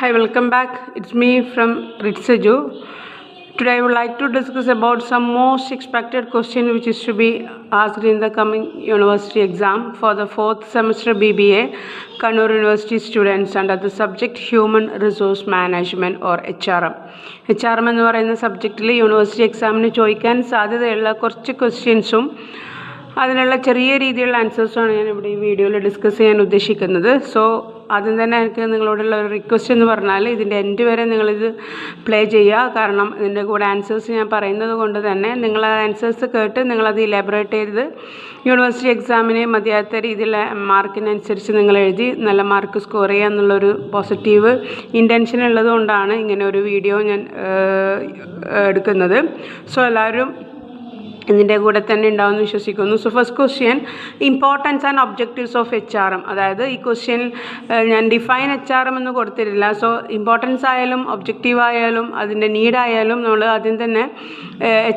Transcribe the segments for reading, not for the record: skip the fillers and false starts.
Hi, welcome back. It's me from Ritsaju. Today I would like to discuss about some most expected question which is to be asked in the coming university exam for the 4th semester BBA Kannur University students under the subject Human Resource Management or HRM. HRM എന്ന് പറയുന്ന സബ്ജക്റ്റിൽ university എക്സാമിന് ചോദിക്കാൻ സാധ്യതയുള്ള കുറച്ച് ക്വസ്റ്റ്യൻസും അതിനുള്ള ചെറിയ രീതിയിലുള്ള ആൻസേഴ്സുമാണ് ഞാൻ ഇവിടെ ഈ വീഡിയോയിൽ ഡിസ്കസ് ചെയ്യാൻ ഉദ്ദേശിക്കുന്നത്. സോ ആദ്യം തന്നെ എനിക്ക് നിങ്ങളോടുള്ള ഒരു റിക്വസ്റ്റ് എന്ന് പറഞ്ഞാൽ ഇതിൻ്റെ എൻഡ് വരെ നിങ്ങളിത് പ്ലേ ചെയ്യുക. കാരണം ഇതിൻ്റെ കൂടെ ആൻസേഴ്സ് ഞാൻ പറയുന്നത് കൊണ്ട് തന്നെ നിങ്ങൾ ആ ആൻസേഴ്സ് കേട്ട് നിങ്ങളത് ഇലാബറേറ്റ് ചെയ്ത് യൂണിവേഴ്സിറ്റി എക്സാമിന് മതിയാത്ത രീതിയിലുള്ള മാർക്കിനനുസരിച്ച് നിങ്ങൾ എഴുതി നല്ല മാർക്ക് സ്കോർ ചെയ്യുക എന്നുള്ളൊരു പോസിറ്റീവ് ഇൻറ്റൻഷൻ ഉള്ളത് കൊണ്ടാണ് ഇങ്ങനെ ഒരു വീഡിയോ ഞാൻ എടുക്കുന്നത്. സോ എല്ലാവരും ഇതിൻ്റെ കൂടെ തന്നെ ഉണ്ടാവുമെന്ന് വിശ്വസിക്കുന്നു. So first question, importance and objectives of HRM. അതായത് ഈ ക്വസ്റ്റ്യൻ ഞാൻ ഡിഫൈൻ HRM എന്ന് കൊടുത്തിട്ടില്ല. സോ ഇമ്പോർട്ടൻസ് ആയാലും ഒബ്ജക്റ്റീവ് ആയാലും അതിൻ്റെ നീഡായാലും നമ്മൾ ആദ്യം തന്നെ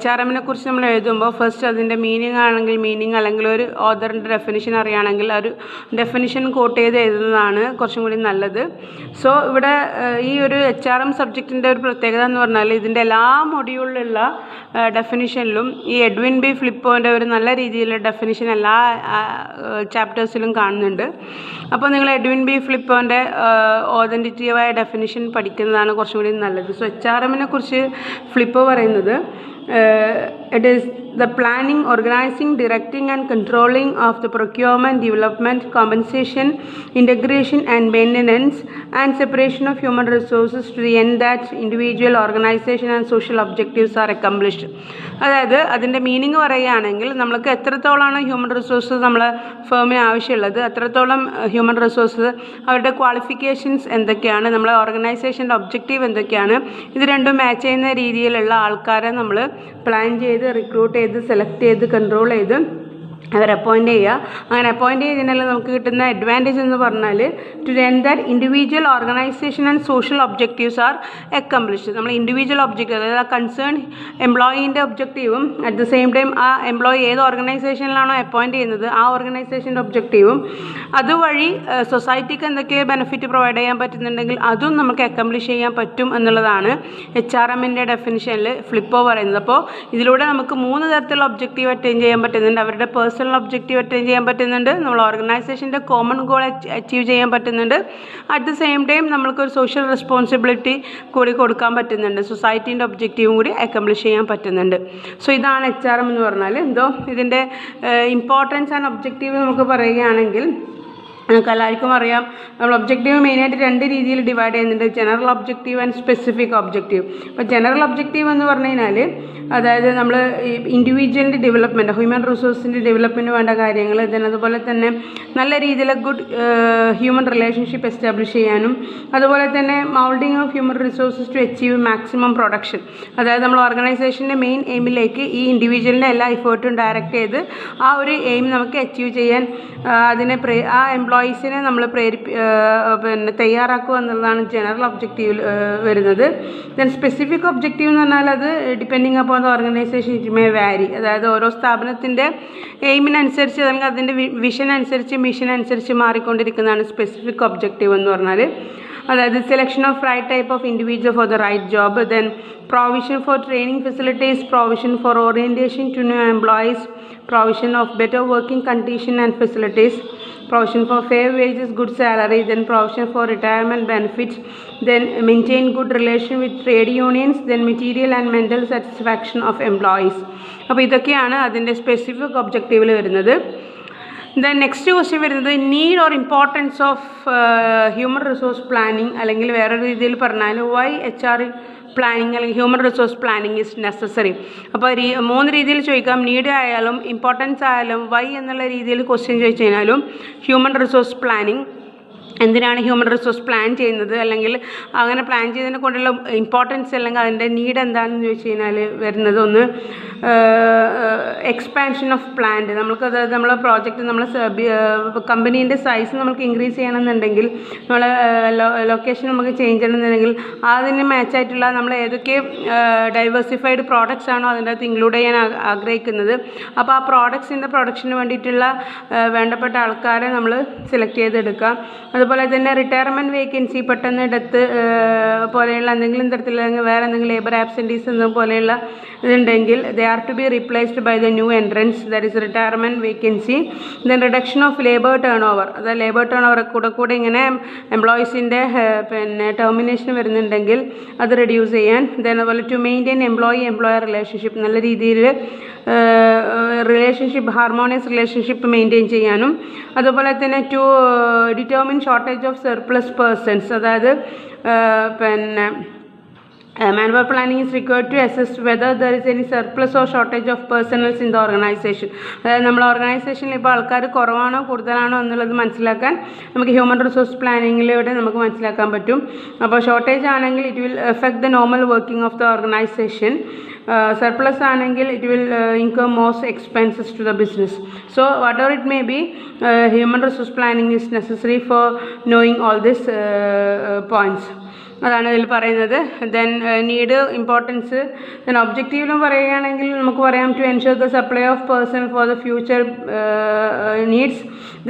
HRMനെ കുറിച്ച് നമ്മൾ എഴുതുമ്പോൾ ഫസ്റ്റ് അതിൻ്റെ മീനിങ് ആണെങ്കിൽ മീനിങ്, അല്ലെങ്കിൽ ഒരു ഓതറിൻ്റെ ഡെഫിനിഷൻ അറിയുകയാണെങ്കിൽ ഒരു ഡെഫിനിഷൻ കോട്ട് ചെയ്ത് എഴുതുന്നതാണ് കുറച്ചും കൂടി നല്ലത്. സോ ഇവിടെ ഈ ഒരു HRM സബ്ജക്റ്റിൻ്റെ ഒരു പ്രത്യേകത എന്ന് പറഞ്ഞാൽ ഇതിൻ്റെ എല്ലാ മൊഡ്യൂളിലുള്ള ഡെഫിനിഷനിലും ഈ എഡ്വിൻ ബി ഫ്ലിപ്പോൻ്റെ ഒരു നല്ല രീതിയിലുള്ള ഡെഫിനിഷൻ എല്ലാ ചാപ്റ്റേഴ്സിലും കാണുന്നുണ്ട്. അപ്പോൾ നിങ്ങൾ എഡ്വിൻ ബി ഫ്ലിപ്പോൻ്റെ ഓതൻറ്റിറ്റീവായ ഡെഫിനിഷൻ പഠിക്കുന്നതാണ് കുറച്ചും കൂടി നല്ലത്. സോ HRMനെ കുറിച്ച് ഫ്ലിപ്പോ പറയുന്നത് it is the planning, organizing, directing and controlling of the procurement, development, compensation, integration and maintenance and separation of human resources to the end that individual, organization and social objectives are accomplished. അതായത് അതിൻ്റെ meaning പറയുകയാണെങ്കിൽ നമ്മൾക്ക് എത്രത്തോളമാണ് human resources നമ്മളെ ഫേമിന് ആവശ്യമുള്ളത്, എത്രത്തോളം human resources അവരുടെ qualifications എന്തൊക്കെയാണ്, നമ്മളെ ഓർഗനൈസേഷൻ്റെ ഒബ്ജക്റ്റീവ് എന്തൊക്കെയാണ്, ഇത് രണ്ടും മാച്ച് ചെയ്യുന്ന രീതിയിലുള്ള ആൾക്കാരെ നമ്മൾ പ്ലാൻ ചെയ്ത് റിക്രൂട്ട് ചെയ്ത് സെലക്ട് ചെയ്ത് കൺട്രോൾ ചെയ്ത് അവർ അപ്പോയിൻ്റ് ചെയ്യുക. അങ്ങനെ അപ്പോയിൻ്റ് ചെയ്തതിനാൽ നമുക്ക് കിട്ടുന്ന അഡ്വാൻറ്റേജ് എന്ന് പറഞ്ഞാൽ to end that individual, organisation and social objectives are accomplished. നമ്മൾ ഇൻഡിവിജ്വൽ ഒബ്ജക്റ്റീവ്, അതായത് ആ കൺസേൺ എംപ്ലോയീൻ്റെ ഒബ്ജക്റ്റീവും അറ്റ് ദ സെയിം ടൈം ആ എംപ്ലോയി ഏത് ഓർഗനൈസേഷനിലാണോ അപ്പോയിൻ്റ് ചെയ്യുന്നത് ആ ഓർഗനൈസേഷൻ്റെ ഒബ്ജക്റ്റീവും അതുവഴി സൊസൈറ്റിക്ക് എന്തൊക്കെ ബെനിഫിറ്റ് പ്രൊവൈഡ് ചെയ്യാൻ പറ്റുന്നുണ്ടെങ്കിൽ അതും നമുക്ക് അക്കംപ്ലിഷ് ചെയ്യാൻ പറ്റും എന്നുള്ളതാണ് HRMൻ്റെ ഡെഫിനിഷനിൽ ഫ്ലിപ്പോ പറയുന്നത്. അപ്പോൾ ഇതിലൂടെ നമുക്ക് 3 തരത്തിലുള്ള ഒബ്ജക്റ്റീവ് അറ്റൈൻ ചെയ്യാൻ പറ്റുന്നുണ്ട്. അവരുടെ പേഴ്സണൽ ഒബ്ജക്റ്റീവ് അറ്റൈൻ ചെയ്യാൻ പറ്റുന്നുണ്ട്, നമ്മൾ ഓർഗനൈസേഷൻ്റെ കോമൺ ഗോൾ അച്ചീവ് ചെയ്യാൻ പറ്റുന്നുണ്ട്, അറ്റ് ദ സെയിം ടൈം നമ്മൾക്കൊരു സോഷ്യൽ റെസ്പോൺസിബിലിറ്റി കൂടി കൊടുക്കാൻ പറ്റുന്നുണ്ട്, സൊസൈറ്റീൻ്റെ ഒബ്ജക്റ്റീവും കൂടി അക്കംപ്ലിഷ് ചെയ്യാൻ പറ്റുന്നുണ്ട്. സോ ഇതാണ് HRM എന്ന് പറഞ്ഞാൽ. എന്തോ ഇതിൻ്റെ ഇമ്പോർട്ടൻസ് ആൻഡ് ഒബ്ജക്റ്റീവ് നമുക്ക് പറയുകയാണെങ്കിൽ നമുക്ക് എല്ലാവർക്കും അറിയാം നമ്മൾ ഒബ്ജക്റ്റീവ് മെയിനായിട്ട് 2 രീതിയിൽ ഡിവൈഡ് ചെയ്യുന്നുണ്ട്, general objective and specific objective. അപ്പോൾ ജനറൽ ഒബ്ജക്റ്റീവ് എന്ന് പറഞ്ഞു കഴിഞ്ഞാൽ അതായത് നമ്മൾ ഈ ഇൻഡിവിജ്വലിൻ്റെ ഡെവലപ്മെൻറ്റ്, ഹ്യൂമൻ റിസോഴ്സിൻ്റെ ഡെവലപ്മെൻറ്റ് വേണ്ട കാര്യങ്ങൾ, അതുപോലെ തന്നെ നല്ല രീതിയിൽ ഗുഡ് ഹ്യൂമൻ റിലേഷൻഷിപ്പ് എസ്റ്റാബ്ലിഷ് ചെയ്യാനും, അതുപോലെ തന്നെ moulding of human resources to achieve maximum production. അതായത് നമ്മൾ ഓർഗനൈസേഷൻ്റെ മെയിൻ എയിമിലേക്ക് ഈ ഇൻഡിവിജ്വലിൻ്റെ എല്ലാ എഫേർട്ടും ഡയറക്റ്റ് ചെയ്ത് ആ ഒരു എയിം നമുക്ക് അച്ചീവ് ചെയ്യാൻ അതിനെ ആ എംപ്ലോയീസിനെ നമ്മൾ തയ്യാറാക്കുക എന്നുള്ളതാണ് ജനറൽ ഒബ്ജക്റ്റീവ് വരുന്നത്. ദെൻ സ്പെസിഫിക് ഒബ്ജക്റ്റീവ് എന്ന് പറഞ്ഞാൽ അത് ഡിപ്പെൻഡിങ് അപ്പോൾ ദ ഓർഗനൈസേഷൻ ഇറ്റ് മേ വാരി. അതായത് ഓരോ സ്ഥാപനത്തിൻ്റെ എയിമിനനുസരിച്ച് അല്ലെങ്കിൽ അതിൻ്റെ വിഷൻ അനുസരിച്ച് മിഷൻ അനുസരിച്ച് മാറിക്കൊണ്ടിരിക്കുന്നതാണ് സ്പെസിഫിക് ഒബ്ജക്റ്റീവ് എന്ന് പറഞ്ഞാൽ. അതായത് selection of right type of individual for the right job, then provision for training facilities, provision for orientation to new employees, provision of better working condition and facilities, provision for fair wages, good salary, then provision for retirement benefits, then maintain good relation with trade unions, then material and mental satisfaction of employees. അപ്പോൾ ഇതൊക്കെയാണ് അതിൻ്റെ specific ഒബ്ജക്റ്റീവിൽ വരുന്നത്. Then next question വരുന്നത് need or importance of human resource planning, അല്ലെങ്കിൽ വേറൊരു രീതിയിൽ പറഞ്ഞാൽ Y HR planning അല്ലെങ്കിൽ human resource planning is necessary. അപ്പോൾ 3 രീതിയിൽ ചോദിക്കാം. നീഡ് ആയാലും ഇമ്പോർട്ടൻസ് ആയാലും വൈ എന്നുള്ള രീതിയിൽ ക്വസ്റ്റ്യൻ ചോദിച്ചു കഴിഞ്ഞാലും ഹ്യൂമൻ റിസോഴ്സ് പ്ലാനിങ് എന്തിനാണ് ഹ്യൂമൻ റിസോഴ്സ് പ്ലാൻ ചെയ്യുന്നത്, അല്ലെങ്കിൽ അങ്ങനെ പ്ലാൻ ചെയ്തതിനെ കൊണ്ടുള്ള ഇമ്പോർട്ടൻസ് അല്ലെങ്കിൽ അതിൻ്റെ നീഡ് എന്താണെന്ന് ചോദിച്ചു കഴിഞ്ഞാൽ വരുന്നത് ഒന്ന് എക്സ്പാൻഷൻ ഓഫ് പ്ലാന്റ്. നമുക്കത് നമ്മളെ പ്രോജക്റ്റ് നമ്മളെ കമ്പനീൻ്റെ സൈസ് നമുക്ക് ഇൻക്രീസ് ചെയ്യണമെന്നുണ്ടെങ്കിൽ നമ്മളെ ലൊക്കേഷൻ നമുക്ക് ചേഞ്ച് ചെയ്യണമെന്നുണ്ടെങ്കിൽ അതിന് മാച്ചായിട്ടുള്ള നമ്മൾ ഏതൊക്കെ ഡൈവേഴ്സിഫൈഡ് പ്രോഡക്റ്റ്സ് ആണോ അതിൻ്റെ അകത്ത് ഇൻക്ലൂഡ് ചെയ്യാൻ ആഗ്രഹിക്കുന്നത്, അപ്പോൾ ആ പ്രോഡക്ട്സിൻ്റെ പ്രൊഡക്ഷന് വേണ്ടിയിട്ടുള്ള വേണ്ടപ്പെട്ട ആൾക്കാരെ നമ്മൾ സെലക്ട് ചെയ്തെടുക്കാം. അതുപോലെ തന്നെ റിട്ടയർമെൻറ്റ് വേക്കൻസി, പെട്ടെന്ന് ഡെത്ത് പോലെയുള്ള എന്തെങ്കിലും തരത്തിലുള്ള വേറെ എന്തെങ്കിലും ലേബർ ആബ്സെൻറ്റീസ് പോലെയുള്ള ഇതുണ്ടെങ്കിൽ they are to be replaced by the new entrants, that is retirement vacancy. Then reduction of labour turn over, അതായത് ലേബർ ടേൺ ഓവർ കൂടെ ഇങ്ങനെ എംപ്ലോയീസിൻ്റെ പിന്നെ ടെർമിനേഷൻ വരുന്നുണ്ടെങ്കിൽ അത് റെഡ്യൂസ് ചെയ്യാൻ. ദെൻ അതുപോലെ ടു മെയിൻറ്റെയിൻ എംപ്ലോയർ റിലേഷൻഷിപ്പ്, നല്ല രീതിയിൽ റിലേഷൻഷിപ്പ്, ഹാർമോണിയസ് റിലേഷൻഷിപ്പ് മെയിൻറ്റെയിൻ ചെയ്യാനും. അതുപോലെ തന്നെ to determine shortage of surplus persons, അതായത് പിന്നെ manpower planning is required to assess whether there is any surplus or shortage of personnel in the organization. അതായത് നമ്മൾ ഓർഗനൈസേഷനിൽ ഇപ്പോൾ ആൾക്കാർ കുറവാണോ കൂടുതലാണോ എന്നുള്ളത് മനസ്സിലാക്കാൻ നമുക്ക് ഹ്യൂമൻ റിസോഴ്സ് പ്ലാനിങ്ങിലൂടെ നമുക്ക് മനസ്സിലാക്കാൻ പറ്റും. അപ്പോൾ ഷോർട്ടേജ് ആണെങ്കിൽ it will affect the normal working of the organisation. Surplus ആണെങ്കിൽ it will incur most expenses to the business. So whatever it may be, human resource planning is necessary for knowing all these points. അതാണ് ഇതിൽ പറയുന്നത്. Then need, importance. Then ഒബ്ജക്റ്റീവിലും പറയുകയാണെങ്കിൽ നമുക്ക് പറയാം to ensure the supply of person for the future needs.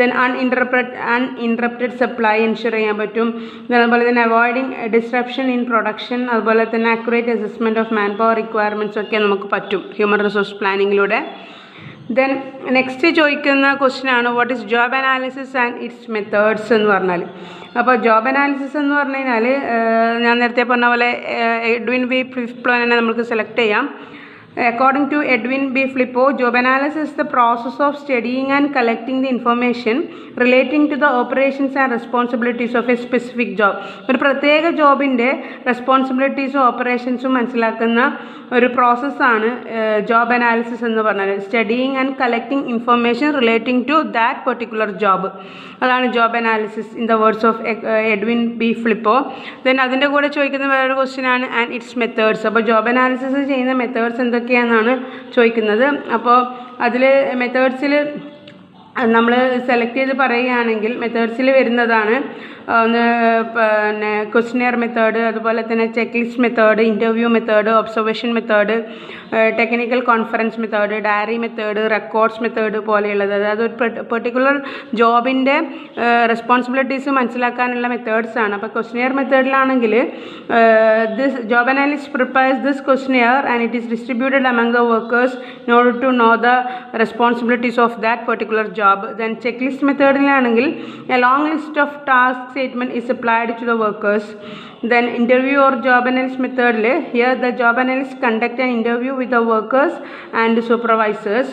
Then uninterrupted supply ensure ചെയ്യാൻ പറ്റും. Then അതുപോലെ തന്നെ അവോയ്ഡിങ് ഡിസ്ട്രപ്ഷൻ ഇൻ പ്രൊഡക്ഷൻ, അതുപോലെ തന്നെ accurate assessment of man power requirements ഒക്കെ നമുക്ക് പറ്റും ഹ്യൂമൻ റിസോഴ്സ് പ്ലാനിങ്ങിലൂടെ. ദെൻ നെക്സ്റ്റ് ചോദിക്കുന്ന ക്വസ്റ്റ്യൻ ആണ് what is job analysis and its methods എന്ന് പറഞ്ഞാൽ. അപ്പോൾ ജോബ് അനാലിസിസ് എന്ന് പറഞ്ഞു കഴിഞ്ഞാൽ ഞാൻ നേരത്തെ പറഞ്ഞ പോലെ എഡ്വിൻ ബി ഫ്ലിപ്പോനെ നമുക്ക് സെലക്ട് ചെയ്യാം. According to Edwin B. Flippo, job analysis is the process of studying and collecting the information relating to the operations and responsibilities of a specific job. ഒരു പ്രത്യേക ജോബിൻ്റെ റെസ്പോൺസിബിലിറ്റീസും ഓപ്പറേഷൻസും മനസ്സിലാക്കുന്ന ഒരു പ്രോസസ്സാണ് ജോബ് അനാലിസിസ് എന്ന് പറഞ്ഞാൽ. Studying and collecting information relating to that particular job, അതാണ് job analysis in the words of Edwin B Flippo. Then അതിൻ്റെ കൂടെ ചോദിക്കുന്ന വേറൊരു ക്വസ്റ്റ്യൻ ആണ് ആൻഡ് ഇറ്റ്സ് മെത്തേഡ്സ്. അപ്പോൾ ജോബ് അനാലിസിസ് ചെയ്യുന്ന മെത്തേഡ്സ് എന്തൊക്കെയാണെന്നാണ് ചോദിക്കുന്നത്. അപ്പോൾ അതിൽ മെത്തേഡ്സിൽ നമ്മൾ സെലക്ട് ചെയ്ത് പറയുകയാണെങ്കിൽ മെത്തേഡ്സിൽ വരുന്നതാണ് ഒന്ന് പിന്നെ ക്വസ്റ്റ്യനെയർ മെത്തേഡ്, അതുപോലെ തന്നെ check list method, interview method, observation method, technical conference method, diary method, records method പോലെയുള്ളത്. അതായത് ഒരു പെർട്ടിക്കുലർ ജോബിൻ്റെ റെസ്പോൺസിബിലിറ്റീസ് മനസ്സിലാക്കാനുള്ള മെത്തേഡ്സാണ്. അപ്പോൾ ക്വസ്റ്റ്യനെയർ മെത്തേഡിലാണെങ്കിൽ this job analyst prepares this questionnaire and it is distributed among the workers in order to know the responsibilities of that particular job. Then check list മെത്തേഡിലാണെങ്കിൽ a long list of task statement is applied to the workers. Then interview or job analyst method, here the job analyst conduct an interview with the workers and supervisors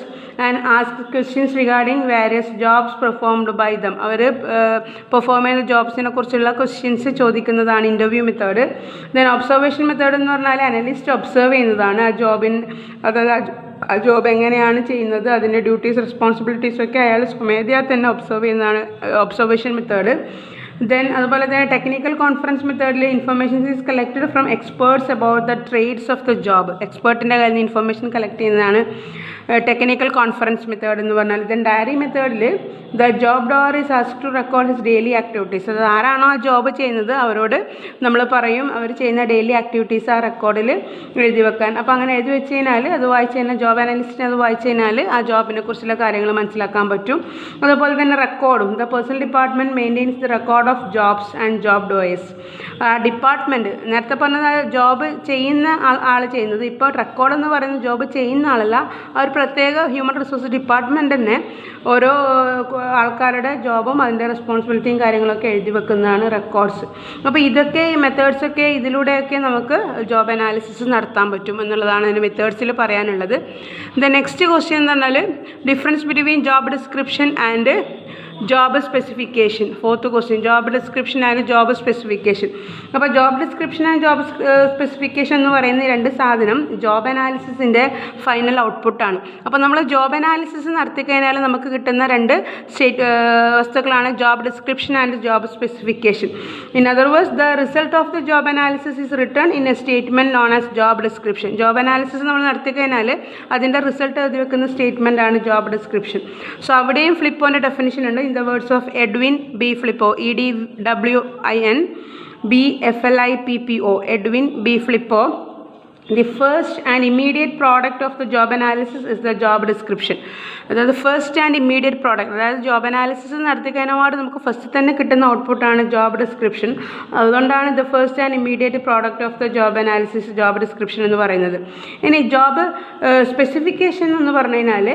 and ask questions regarding various jobs performed by them. അവർ perform ചെയ്യുന്ന ജോബ്സിനെ കുറിച്ചുള്ള questions ചോദിക്കുന്നതാണ് interview method. Then observation method എന്ന് പറഞ്ഞാൽ analyst observe ചെയ്യുന്നതാണ് ആ ജോബിൻ, അതായത് ആ ജോബ് എങ്ങനെയാണ് ചെയ്യുന്നത്, അതിൻ്റെ ഡ്യൂട്ടീസ് റെസ്പോൺസിബിലിറ്റീസൊക്കെ അയാൾ സ്വമേധയാ തന്നെ ഒബ്സർവ് ചെയ്യുന്നതാണ് ഒബ്സർവേഷൻ മെത്തേഡ്. ദെൻ അതുപോലെ തന്നെ ടെക്നിക്കൽ കോൺഫറൻസ് മെത്തേഡിൽ informations is collected from experts about the trades of the job. എക്സ്പേർട്ടിൻ്റെ കയ്യിൽ നിന്ന് ഇൻഫർമേഷൻ കളക്ട് ചെയ്യുന്നതാണ് ടെക്നിക്കൽ കോൺഫറൻസ് മെത്തേഡ് എന്ന് പറഞ്ഞാൽ. ദെൻ ഡയറി മെത്തേഡിൽ the job doer is ask to record his daily activities. അത് ആരാണോ ആ ജോബ് ചെയ്യുന്നത് അവരോട് നമ്മൾ പറയും അവർ ചെയ്യുന്ന ഡെയിലി ആക്ടിവിറ്റീസ് ആ റെക്കോർഡിൽ എഴുതി വെക്കാൻ. അപ്പോൾ അങ്ങനെ എഴുതി വെച്ച് കഴിഞ്ഞാൽ അത് വായിച്ച് കഴിഞ്ഞാൽ ജോബ് അനാലിസ്റ്റിനെ അത് വായിച്ച് കഴിഞ്ഞാൽ ആ ജോബിനെ കുറിച്ചുള്ള കാര്യങ്ങൾ മനസ്സിലാക്കാൻ പറ്റും. അതുപോലെ തന്നെ റെക്കോർഡും the personnel department maintains the record of jobs and job doers. Department നേരത്തെ പറഞ്ഞത് ജോബ് ചെയ്യുന്ന ആൾ ചെയ്യുന്നത്, ഇപ്പോൾ റെക്കോർഡ് എന്ന് പറയുന്നത് ജോബ് ചെയ്യുന്ന ആളല്ല, ആ ഒരു പ്രത്യേക ഹ്യൂമൻ റിസോഴ്സ് ഡിപ്പാർട്ട്മെൻറ്റ് തന്നെ ഓരോ ആൾക്കാരുടെ ജോബും അതിൻ്റെ റെസ്പോൺസിബിലിറ്റിയും കാര്യങ്ങളൊക്കെ എഴുതി വെക്കുന്നതാണ് റെക്കോർഡ്സ്. അപ്പോൾ ഇതൊക്കെ ഈ മെത്തേഡ്സൊക്കെ ഇതിലൂടെയൊക്കെ നമുക്ക് ജോബ് അനാലിസിസ് നടത്താൻ പറ്റും എന്നുള്ളതാണ് അതിന് മെത്തേഡ്സിൽ പറയാനുള്ളത്. ദ നെക്സ്റ്റ് ക്വസ്റ്റ്യൻ എന്ന് പറഞ്ഞാൽ difference between job description and job specification. Fourth question job description and job specification. അപ്പോൾ job description and job specification എന്ന് പറയുന്ന രണ്ട് സാധനം ജോബ് അനാലിസിസിൻ്റെ ഫൈനൽ ഔട്ട്പുട്ടാണ്. അപ്പോൾ നമ്മൾ ജോബ് അനാലിസിസ് നടത്തിക്കഴിഞ്ഞാൽ നമുക്ക് കിട്ടുന്ന രണ്ട് വസ്തുക്കളാണ് job description and job specification. In other words the result of the job analysis is written in A statement known as job description. Job analysis നമ്മൾ നടത്തിക്കഴിഞ്ഞാൽ അതിൻ്റെ റിസൾട്ട് എഴുതി വെക്കുന്ന സ്റ്റേറ്റ്മെൻറ്റാണ് ജോബ് ഡിസ്ക്രിപ്ഷൻ. സോ അവിടെയും ഫ്ലിപ്പോൻ്റെ ഡെഫിനിഷൻ ഉണ്ട്. In the words of Edwin B. Flippo, EDWIN BFLIPPO, Edwin B. Flippo, the first and immediate product of the job analysis is the job description. അതായത് first and immediate product, അതായത് job analysis നടത്തി കഴിഞ്ഞാൽ നമുക്ക് first തന്നെ കിട്ടുന്ന ഔട്ട്പുട്ടാണ് job description. അതുകൊണ്ടാണ് the first and immediate product of the job analysis job description എന്ന് പറയുന്നത്. ഇനി ജോബ് സ്പെസിഫിക്കേഷൻ എന്ന് പറഞ്ഞു കഴിഞ്ഞാൽ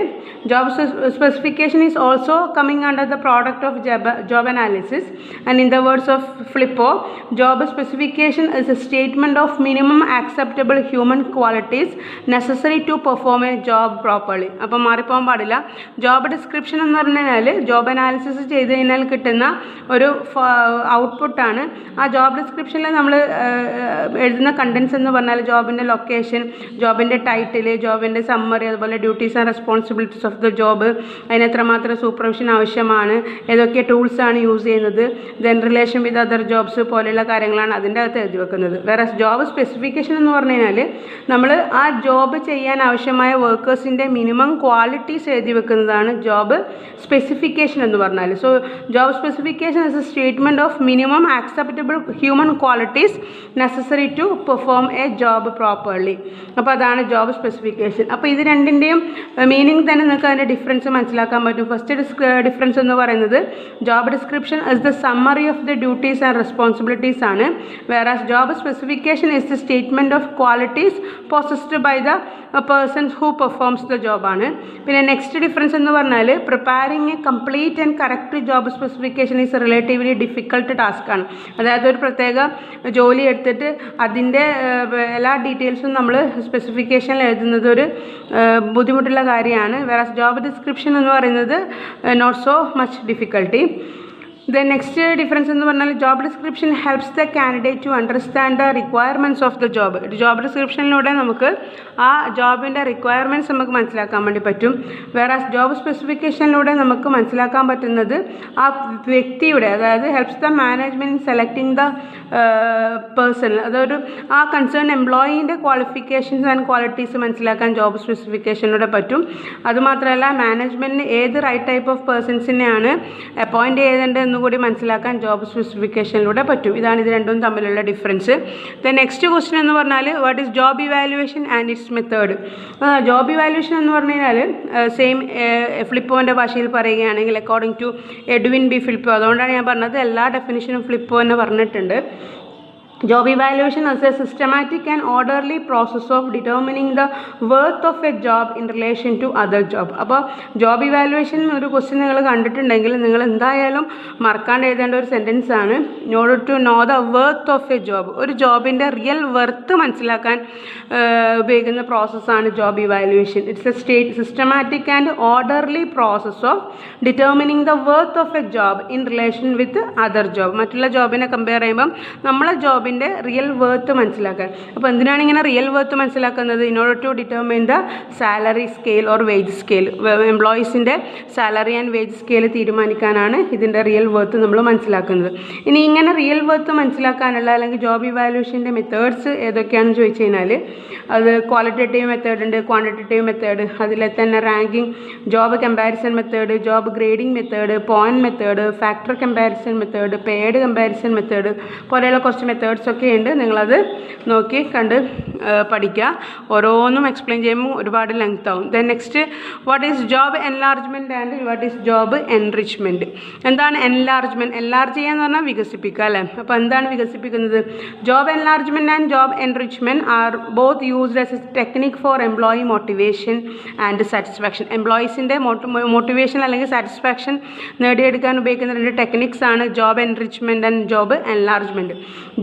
job specification is also coming under the product of job analysis. And in the words of Flippo, job specification is a statement of minimum acceptable human qualities necessary to perform a job properly. അപ്പം മാറിപ്പോകാൻ പാടില്ല. Job description എന്ന് പറഞ്ഞു കഴിഞ്ഞാൽ job analysis ചെയ്ത് കഴിഞ്ഞാൽ കിട്ടുന്ന ഒരു ഔട്ട്പുട്ടാണ്. ആ ജോബ് ഡിസ്ക്രിപ്ഷനിൽ നമ്മൾ എഴുതുന്ന കണ്ടൻസ് എന്ന് പറഞ്ഞാൽ ജോബിൻ്റെ ലൊക്കേഷൻ, ജോബിൻ്റെ ടൈറ്റിൽ, ജോബിൻ്റെ സമ്മറി, അതുപോലെ duties and responsibilities of the job, അതിന് എത്രമാത്രം സൂപ്പർവിഷൻ ആവശ്യമാണ്, ഏതൊക്കെ ടൂൾസാണ് യൂസ് ചെയ്യുന്നത്, then relation with other jobs പോലെയുള്ള കാര്യങ്ങളാണ് അതിൻ്റെ അകത്ത് എഴുതി വെക്കുന്നത്. വേറെ ജോബ് സ്പെസിഫിക്കേഷൻ എന്ന് പറഞ്ഞു കഴിഞ്ഞാൽ നമ്മൾ ആ ജോബ് ചെയ്യാൻ ആവശ്യമായ വർക്കേഴ്സിൻ്റെ മിനിമം ക്വാളിറ്റീസ് എഴുതി വെക്കുന്നതാണ് ജോബ് സ്പെസിഫിക്കേഷൻ എന്ന് പറഞ്ഞാൽ. So job specification is a statement of minimum acceptable human qualities necessary to perform a job properly. അപ്പോൾ അതാണ് ജോബ് സ്പെസിഫിക്കേഷൻ. അപ്പോൾ ഇത് രണ്ടിൻ്റെയും മീനിങ് തന്നെ നിങ്ങൾക്ക് അതിൻ്റെ ഡിഫറൻസ് മനസ്സിലാക്കാൻ പറ്റും. ഫസ്റ്റ് ഡിഫറൻസ് എന്ന് പറയുന്നത് job description is the summary of the duties and responsibilities ആണ്. Whereas job specification is the statement of qualities possessed by the persons who performs the ജോബാണ്. പിന്നെ നെക്സ്റ്റ് ഡിഫറൻസ് എന്ന് പറഞ്ഞാൽ preparing a complete and correct job specification is relatively difficult task ആണ്. അതായത് ഒരു പ്രത്യേക ജോലി എടുത്തിട്ട് അതിൻ്റെ എല്ലാ ഡീറ്റെയിൽസും നമ്മൾ സ്പെസിഫിക്കേഷനിൽ എഴുതുന്നത് ഒരു ബുദ്ധിമുട്ടുള്ള കാര്യമാണ്. വേറെ ജോബ് ഡിസ്ക്രിപ്ഷൻ എന്ന് പറയുന്നത് not so much difficulty. The next difference എന്ന് പറഞ്ഞാൽ job description helps the candidate to understand the requirements of the job. Job ഡിസ്ക്രിപ്ഷനിലൂടെ നമുക്ക് ആ ജോബിൻ്റെ റിക്വയർമെൻറ്റ്സ് നമുക്ക് മനസ്സിലാക്കാൻ വേണ്ടി പറ്റും. വേറെ ജോബ് സ്പെസിഫിക്കേഷനിലൂടെ നമുക്ക് മനസ്സിലാക്കാൻ പറ്റുന്നത് ആ വ്യക്തിയുടെ, അതായത് helps the management selecting the person, അതൊരു ആ കൺസേൺ എംപ്ലോയീൻ്റെ ക്വാളിഫിക്കേഷൻസ് ആൻഡ് ക്വാളിറ്റീസ് മനസ്സിലാക്കാൻ ജോബ് സ്പെസിഫിക്കേഷനിലൂടെ പറ്റും. അതുമാത്രമല്ല മാനേജ്മെൻറ്റിന് ഏത് റൈറ്റ് ടൈപ്പ് ഓഫ് പേഴ്സൺസിനെയാണ് അപ്പോയിൻറ്റ് ചെയ്തേണ്ടതെന്ന് കൂടി മനസ്സിലാക്കാൻ ജോബ് സ്പെസിഫിക്കേഷനിലൂടെ പറ്റും. ഇതാണ് ഇത് രണ്ടും തമ്മിലുള്ള ഡിഫറൻസ്. ദ നെക്സ്റ്റ് ക്വസ്റ്റ്യൻ എന്ന് പറഞ്ഞാൽ what is job evaluation and it's method. Job evaluation എന്ന് പറഞ്ഞു കഴിഞ്ഞാൽ സെയിം ഫ്ലിപ്പോൻ്റെ ഭാഷയിൽ പറയുകയാണെങ്കിൽ അക്കോർഡിംഗ് ടു എഡ്വിൻ ബി ഫ്ലിപ്പോ, അതുകൊണ്ടാണ് ഞാൻ പറഞ്ഞത് എല്ലാ ഡെഫിനിഷനും ഫ്ലിപ്പോ എന്ന് പറഞ്ഞിട്ടുണ്ട്. Job evaluation is a systematic and orderly process of determining the worth of a job in relation to other job. അപ്പോൾ ജോബ് ഇവാലുവേഷൻ ഒരു ക്വസ്റ്റ്യൻ നിങ്ങൾ കണ്ടിട്ടുണ്ടെങ്കിൽ നിങ്ങൾ എന്തായാലും മറക്കാണ്ട് എഴുതേണ്ട ഒരു സെൻറ്റൻസ് ആണ്. In order to know the worth of a job. ഒരു ജോബിൻ്റെ റിയൽ വർത്ത് മനസ്സിലാക്കാൻ ഉപയോഗിക്കുന്ന പ്രോസസ്സാണ് job evaluation. It's a systematic and orderly process of determining the worth of a job in relation with other job. മറ്റുള്ള ജോബിനെ compare ചെയ്യുമ്പം നമ്മളെ ജോബിൻ്റെ റിയൽ വർത്ത് മനസ്സിലാക്കാൻ. അപ്പോൾ എന്തിനാണ് ഇങ്ങനെ റിയൽ വർത്ത് മനസ്സിലാക്കുന്നത്? In order to determine the salary scale or wage scale. എംപ്ലോയീസിൻ്റെ സാലറി ആൻഡ് വേജ് സ്കെയിൽ തീരുമാനിക്കാനാണ് ഇതിൻ്റെ റിയൽ വർത്ത് നമ്മൾ മനസ്സിലാക്കുന്നത്. ഇനി ഇങ്ങനെ റിയൽ വർത്ത് മനസ്സിലാക്കാനുള്ള അല്ലെങ്കിൽ ജോബ് ഇവാലുവേഷൻ്റെ മെത്തേഡ്സ് ഏതൊക്കെയാണെന്ന് ചോദിച്ചു കഴിഞ്ഞാൽ അത് ക്വാളിറ്റേറ്റീവ് മെത്തേഡ് ഉണ്ട്, ക്വാണ്ടിറ്റേറ്റീവ് മെത്തേഡ്, അതിലെ തന്നെ ranking, job comparison method, job grading method, point method, factor comparison method, paid comparison method പോലെയുള്ള കുറച്ച് മെത്തേഡ്സ് ഒക്കെ ഉണ്ട്. നിങ്ങളത് നോക്കി കണ്ട് പഠിക്കുക. ഓരോന്നും എക്സ്പ്ലെയിൻ ചെയ്യുമ്പോൾ ഒരുപാട് ലെങ്ത് ആവും. Then next what is job enlargement and what is job enrichment. എന്താണ് എൻലാർജ്മെൻറ്റ്? എൻലാർജ് ചെയ്യുക എന്ന് പറഞ്ഞാൽ വികസിപ്പിക്കുക അല്ലേ. അപ്പോൾ എന്താണ് വികസിപ്പിക്കുന്നത്? Job enlargement and job enrichment are both used as a technique for employee motivation and satisfaction. എംപ്ലോയീസിൻ്റെ മോട്ടിവേഷൻ അല്ലെങ്കിൽ സാറ്റിസ്ഫാക്ഷൻ നേടിയെടുക്കാൻ ഉപയോഗിക്കുന്ന രണ്ട് ടെക്നിക്സ് ആണ് job enrichment and job enlargement.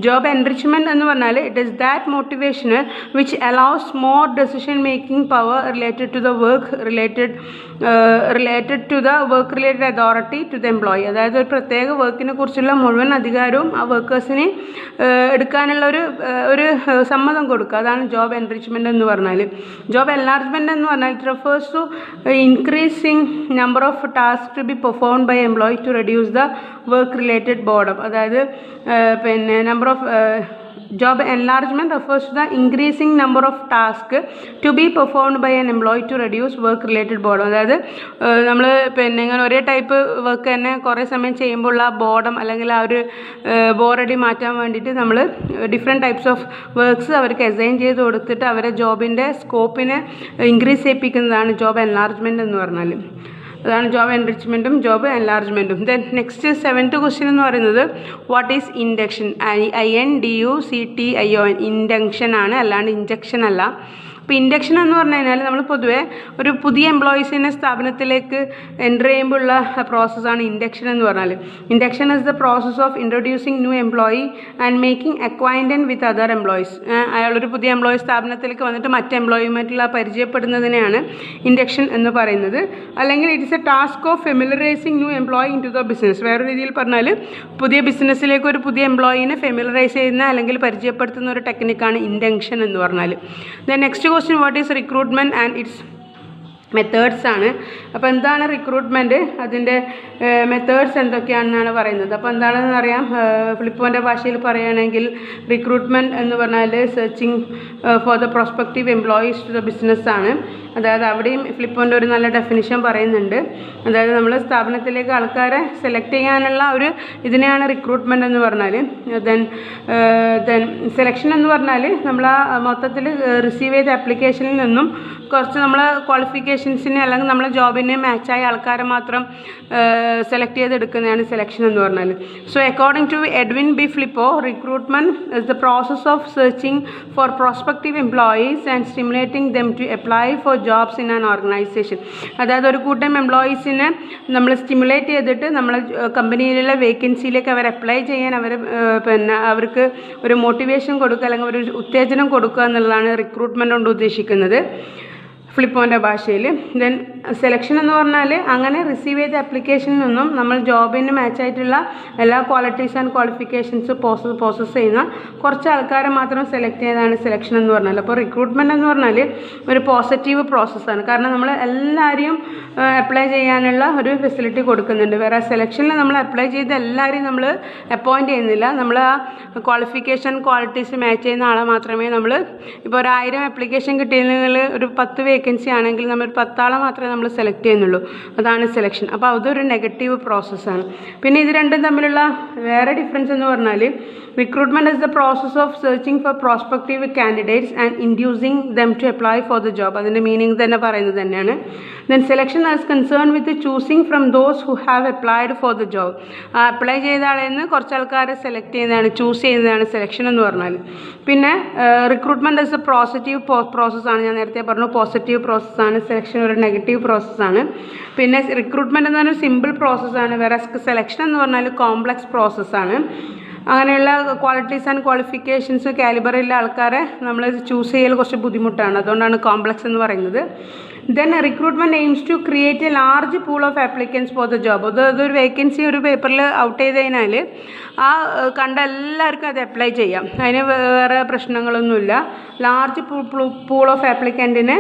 Job enrichment എന്ന് പറഞ്ഞാൽ it is that motivation which allows more decision making power related to the work related to the work related authority to the employee. അതായത് ഒരു പ്രത്യേക വർക്കിനെ കുറിച്ചുള്ള മുഴുവൻ അധികാരവും ആ വർക്കേഴ്സിന് എടുക്കാനുള്ള ഒരു സമ്മതം കൊടുക്കുക. അതാണ് ജോബ് എൻറിച്ച്മെൻറ്റ് എന്ന് പറഞ്ഞാൽ. ജോബ് എൻലാർജ്മെൻറ്റ് എന്ന് പറഞ്ഞാൽ it refers to increasing number of task to be performed by employee to reduce the work related boredom. അതായത് പിന്നെ number of Job enlargement refers to the increasing number of tasks to be performed by an employee to reduce work related boredom. അതായത് നമ്മൾ പിന്നെ ഇങ്ങനെ ഒരേ type work തന്നെ കുറേ സമയം ചെയ്യുമ്പോൾ ആ ബോർഡം അല്ലെങ്കിൽ ആ ഒരു ബോറടി മാറ്റാൻ വേണ്ടിയിട്ട് നമ്മൾ ഡിഫറെൻറ്റ് ടൈപ്സ് ഓഫ് വർക്ക്സ് അവർക്ക് അസൈൻ ചെയ്ത് കൊടുത്തിട്ട് അവരെ ജോബിൻ്റെ സ്കോപ്പിനെ ഇൻക്രീസ് ചെയ്യിപ്പിക്കുന്നതാണ് ജോബ് എൻലാർജ്മെൻറ്റ് എന്ന് പറഞ്ഞാൽ. അതാണ് ജോബ് എൻറിച്ച്മെൻറ്റും ജോബ് എൻലാർജ്മെൻറ്റും. ദെൻ നെക്സ്റ്റ് 7th ക്വസ്റ്റ്യൻ എന്ന് പറയുന്നത് what is induction? INDUCTION induction ആണ്, അല്ലാണ്ട് ഇഞ്ചക്ഷൻ അല്ല. അപ്പോൾ ഇൻഡക്ഷൻ എന്ന് പറഞ്ഞു കഴിഞ്ഞാൽ നമ്മൾ പൊതുവേ ഒരു പുതിയ എംപ്ലോയീസിനെ സ്ഥാപനത്തിലേക്ക് എൻ്റർ ചെയ്യുമ്പോഴുള്ള പ്രോസസ്സാണ് ഇൻഡക്ഷൻ എന്ന് പറഞ്ഞാൽ. Induction is the process of introducing new employee and making acquaintant with other employees. അയാളൊരു പുതിയ എംപ്ലോയി സ്ഥാപനത്തിലേക്ക് വന്നിട്ട് മറ്റ് എംപ്ലോയിയുമായിട്ടുള്ള പരിചയപ്പെടുന്നതിനെയാണ് ഇൻഡക്ഷൻ എന്ന് പറയുന്നത്. അല്ലെങ്കിൽ it is a task of familiarising new employee in to the business. വേറെ രീതിയിൽ പറഞ്ഞാൽ പുതിയ ബിസിനസ്സിലേക്ക് ഒരു പുതിയ എംപ്ലോയിനെ ഫെമിലറൈസ് ചെയ്യുന്ന അല്ലെങ്കിൽ പരിചയപ്പെടുത്തുന്ന ഒരു ടെക്നിക്കാണ് ഇൻഡക്ഷൻ എന്ന് പറഞ്ഞാൽ. Then next question, what is recruitment and its methods ആണ്. അപ്പോൾ എന്താണ് റിക്രൂട്ട്മെൻറ്റ്, അതിൻ്റെ മെത്തേഡ്സ് എന്തൊക്കെയാണെന്നാണ് പറയുന്നത്. അപ്പോൾ എന്താണെന്ന് അറിയാം. ഫ്ലിപ്പോൻ്റെ ഭാഷയിൽ പറയുകയാണെങ്കിൽ റിക്രൂട്ട്മെൻറ്റ് എന്ന് പറഞ്ഞാൽ searching for the prospective employees to the business ആണ്. അതായത് അവിടെയും ഫ്ലിപ്പോൻ്റെ ഒരു നല്ല ഡെഫിനിഷൻ പറയുന്നുണ്ട്. അതായത് നമ്മൾ സ്ഥാപനത്തിലേക്ക് ആൾക്കാരെ സെലക്ട് ചെയ്യാനുള്ള ഒരു ഇതിനെയാണ് റിക്രൂട്ട്മെൻറ്റ് എന്ന് പറഞ്ഞാൽ. ദെൻ സെലക്ഷൻ എന്ന് പറഞ്ഞാൽ നമ്മൾ ആ മൊത്തത്തിൽ റിസീവ് ചെയ്ത ആപ്ലിക്കേഷനിൽ നിന്നും കുറച്ച് നമ്മൾ ക്വാളിഫിക്കേഷൻസിന് അല്ലെങ്കിൽ നമ്മളെ ജോബിന് മാച്ചായ ആൾക്കാരെ മാത്രം സെലക്ട് ചെയ്തെടുക്കുന്നതാണ് സെലക്ഷൻ എന്ന് പറഞ്ഞാൽ. So according to Edwin B Flippo, recruitment is the process of searching for prospective employees and stimulating them to apply for jobs in an organisation. അതായത് ഒരു കൂട്ടം എംപ്ലോയീസിനെ നമ്മൾ സ്റ്റിമുലേറ്റ് ചെയ്തിട്ട് നമ്മളെ കമ്പനിയിലുള്ള വേക്കൻസിയിലേക്ക് അവർ അപ്ലൈ ചെയ്യാൻ അവർക്ക് ഒരു മോട്ടിവേഷൻ കൊടുക്കുക അല്ലെങ്കിൽ ഒരു ഉത്തേജനം കൊടുക്കുക എന്നുള്ളതാണ് റിക്രൂട്ട്മെൻറ്റ് കൊണ്ട് ഉദ്ദേശിക്കുന്നത് ഫ്ലിപ്പോൻ്റെ ഭാഷയിൽ. ദെൻ സെലക്ഷൻ എന്ന് പറഞ്ഞാൽ അങ്ങനെ റിസീവ് ചെയ്ത ആപ്ലിക്കേഷനിൽ നിന്നും നമ്മൾ ജോബിന് മാച്ചായിട്ടുള്ള എല്ലാ ക്വാളിറ്റീസ് ആൻഡ് ക്വാളിഫിക്കേഷൻസ് പ്രോസസ്സ് ചെയ്യുന്ന കുറച്ച് ആൾക്കാരെ മാത്രം സെലക്ട് ചെയ്തതാണ് സെലക്ഷൻ എന്ന് പറഞ്ഞാൽ. അപ്പോൾ റിക്രൂട്ട്മെൻറ്റ് എന്ന് പറഞ്ഞാൽ ഒരു പോസിറ്റീവ് പ്രോസസ്സാണ്. കാരണം നമ്മൾ എല്ലാവരെയും അപ്ലൈ ചെയ്യാനുള്ള ഒരു ഫെസിലിറ്റി കൊടുക്കുന്നുണ്ട്. വേറെ സെലക്ഷനിൽ നമ്മൾ അപ്ലൈ ചെയ്ത എല്ലാവരെയും നമ്മൾ അപ്പോയിൻറ്റ് ചെയ്യുന്നില്ല. നമ്മൾ ആ ക്വാളിഫിക്കേഷൻ ക്വാളിറ്റീസ് മാച്ച് ചെയ്യുന്ന ആളെ മാത്രമേ നമ്മൾ ഇപ്പോൾ ഒരു 1000 ആപ്ലിക്കേഷൻ കിട്ടിയെങ്കിൽ ഒരു 10 വേക്കൻസി ആണെങ്കിൽ നമ്മൾ 10 ആളെ മാത്രമേ നമ്മൾ സെലക്ട് ചെയ്യുന്നുള്ളൂ. അതാണ് സെലക്ഷൻ. അപ്പോൾ അതൊരു നെഗറ്റീവ് പ്രോസസ്സാണ്. പിന്നെ ഇത് രണ്ടും തമ്മിലുള്ള വേറെ ഡിഫറൻസ് എന്ന് പറഞ്ഞാൽ recruitment is the process of searching for prospective candidates and inducing them to apply for the job. അതിൻ്റെ മീനിങ് തന്നെ പറയുന്നത് തന്നെയാണ്. Then selection as concern with choosing from those who have applied for the job. Apply ചെയ്ത ആളിൽ നിന്ന് കുറച്ച് ആൾക്കാരെ സെലക്ട് ചെയ്യുന്നതാണ്, ചൂസ് ചെയ്യുന്നതാണ് സെലക്ഷൻ എന്ന് പറഞ്ഞാൽ. പിന്നെ റിക്രൂട്ട്മെൻറ്റ് ഇസ് എ പോസിറ്റീവ് പ്രോസസ്സാണ്. ഞാൻ നേരത്തെ പറഞ്ഞു പോസിറ്റീവ് പ്രോസസ്സാണ്. സെലക്ഷൻ ഒരു നെഗറ്റീവ് പ്രോസസ്സാണ്. പിന്നെ റിക്രൂട്ട്മെൻറ്റ് എന്ന് പറഞ്ഞാൽ സിമ്പിൾ പ്രോസസ്സാണ്. വേറെ സെലക്ഷൻ എന്ന് പറഞ്ഞാൽ കോംപ്ലക്സ് പ്രോസസ്സാണ്. അങ്ങനെയുള്ള ക്വാളിറ്റീസ് ആൻഡ് ക്വാളിഫിക്കേഷൻസ് കാലിബറുള്ള ആൾക്കാരെ നമ്മൾ ചൂസ് ചെയ്യൽ കുറച്ച് ബുദ്ധിമുട്ടാണ്. അതുകൊണ്ടാണ് കോംപ്ലക്സ് എന്ന് പറയുന്നത്. Then recruitment aims to create a large pool of applicants for the job. അതൊരു വേക്കൻസി ഒരു പേപ്പറിൽ ഔട്ട് ചെയ്ത് കഴിഞ്ഞാൽ ആ കണ്ട എല്ലാവർക്കും അത് അപ്ലൈ ചെയ്യാം. അതിന് വേറെ പ്രശ്നങ്ങളൊന്നുമില്ല. ലാർജ് പൂൾ ഓഫ് ആപ്ലിക്കൻറ്റിനെ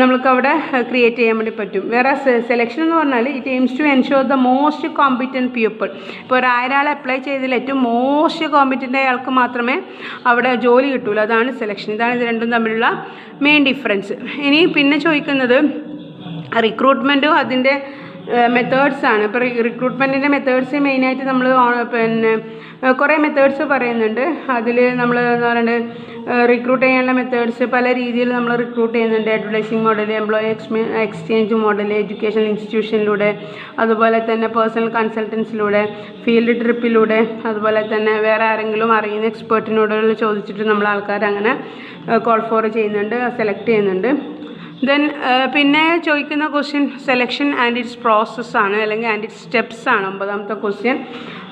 നമ്മൾക്ക് അവിടെ ക്രിയേറ്റ് ചെയ്യാൻ വേണ്ടി പറ്റും. വേറെ സെലക്ഷൻ എന്ന് പറഞ്ഞാൽ it aims to ensure the most competent people. ഇപ്പോൾ ഒരു 1000 ആൾ അപ്ലൈ ചെയ്തതിൽ ഏറ്റവും മോസ്റ്റ് കോമ്പിറ്റൻ്റ് ആയ ആൾക്ക് മാത്രമേ അവിടെ ജോലി കിട്ടുള്ളൂ. അതാണ് സെലക്ഷൻ. ഇതാണ് ഇത് രണ്ടും തമ്മിലുള്ള മെയിൻ ഡിഫറൻസ്. ഇനി പിന്നെ ചോദിക്കുന്നത് റിക്രൂട്ട്മെൻറ്റും അതിൻ്റെ മെത്തേഡ്സ് ആണ്. ഇപ്പോൾ റിക്രൂട്ട്മെൻറ്റിൻ്റെ മെത്തേഡ്സ് മെയിനായിട്ട് നമ്മൾ കുറേ മെത്തേഡ്സ് പറയുന്നുണ്ട്. അതിൽ നമ്മൾ എന്ന് പറയുന്നത് റിക്രൂട്ട് ചെയ്യാനുള്ള മെത്തേഡ്സ് പല രീതിയിൽ നമ്മൾ റിക്രൂട്ട് ചെയ്യുന്നുണ്ട്. Advertising model, employee exchange model, education ഇൻസ്റ്റിറ്റ്യൂഷനിലൂടെ, അതുപോലെ തന്നെ പേഴ്സണൽ കൺസൾട്ടൻസിലൂടെ, ഫീൽഡ് ട്രിപ്പിലൂടെ, അതുപോലെ തന്നെ വേറെ ആരെങ്കിലും അറിയുന്ന എക്സ്പേർട്ടിനോട് ചോദിച്ചിട്ട് നമ്മൾ ആൾക്കാർ അങ്ങനെ കോൾ ഫോർ ചെയ്യുന്നുണ്ട്, സെലക്ട് ചെയ്യുന്നുണ്ട്. ദെൻ പിന്നെ ചോദിക്കുന്ന ക്വസ്റ്റ്യൻ സെലക്ഷൻ ആൻഡ് ഇറ്റ്സ് പ്രോസസ്സാണ് അല്ലെങ്കിൽ ആൻഡ് ഇറ്റ്സ് സ്റ്റെപ്സ് ആണ് 9ാമത്തെ ക്വസ്റ്റ്യൻ.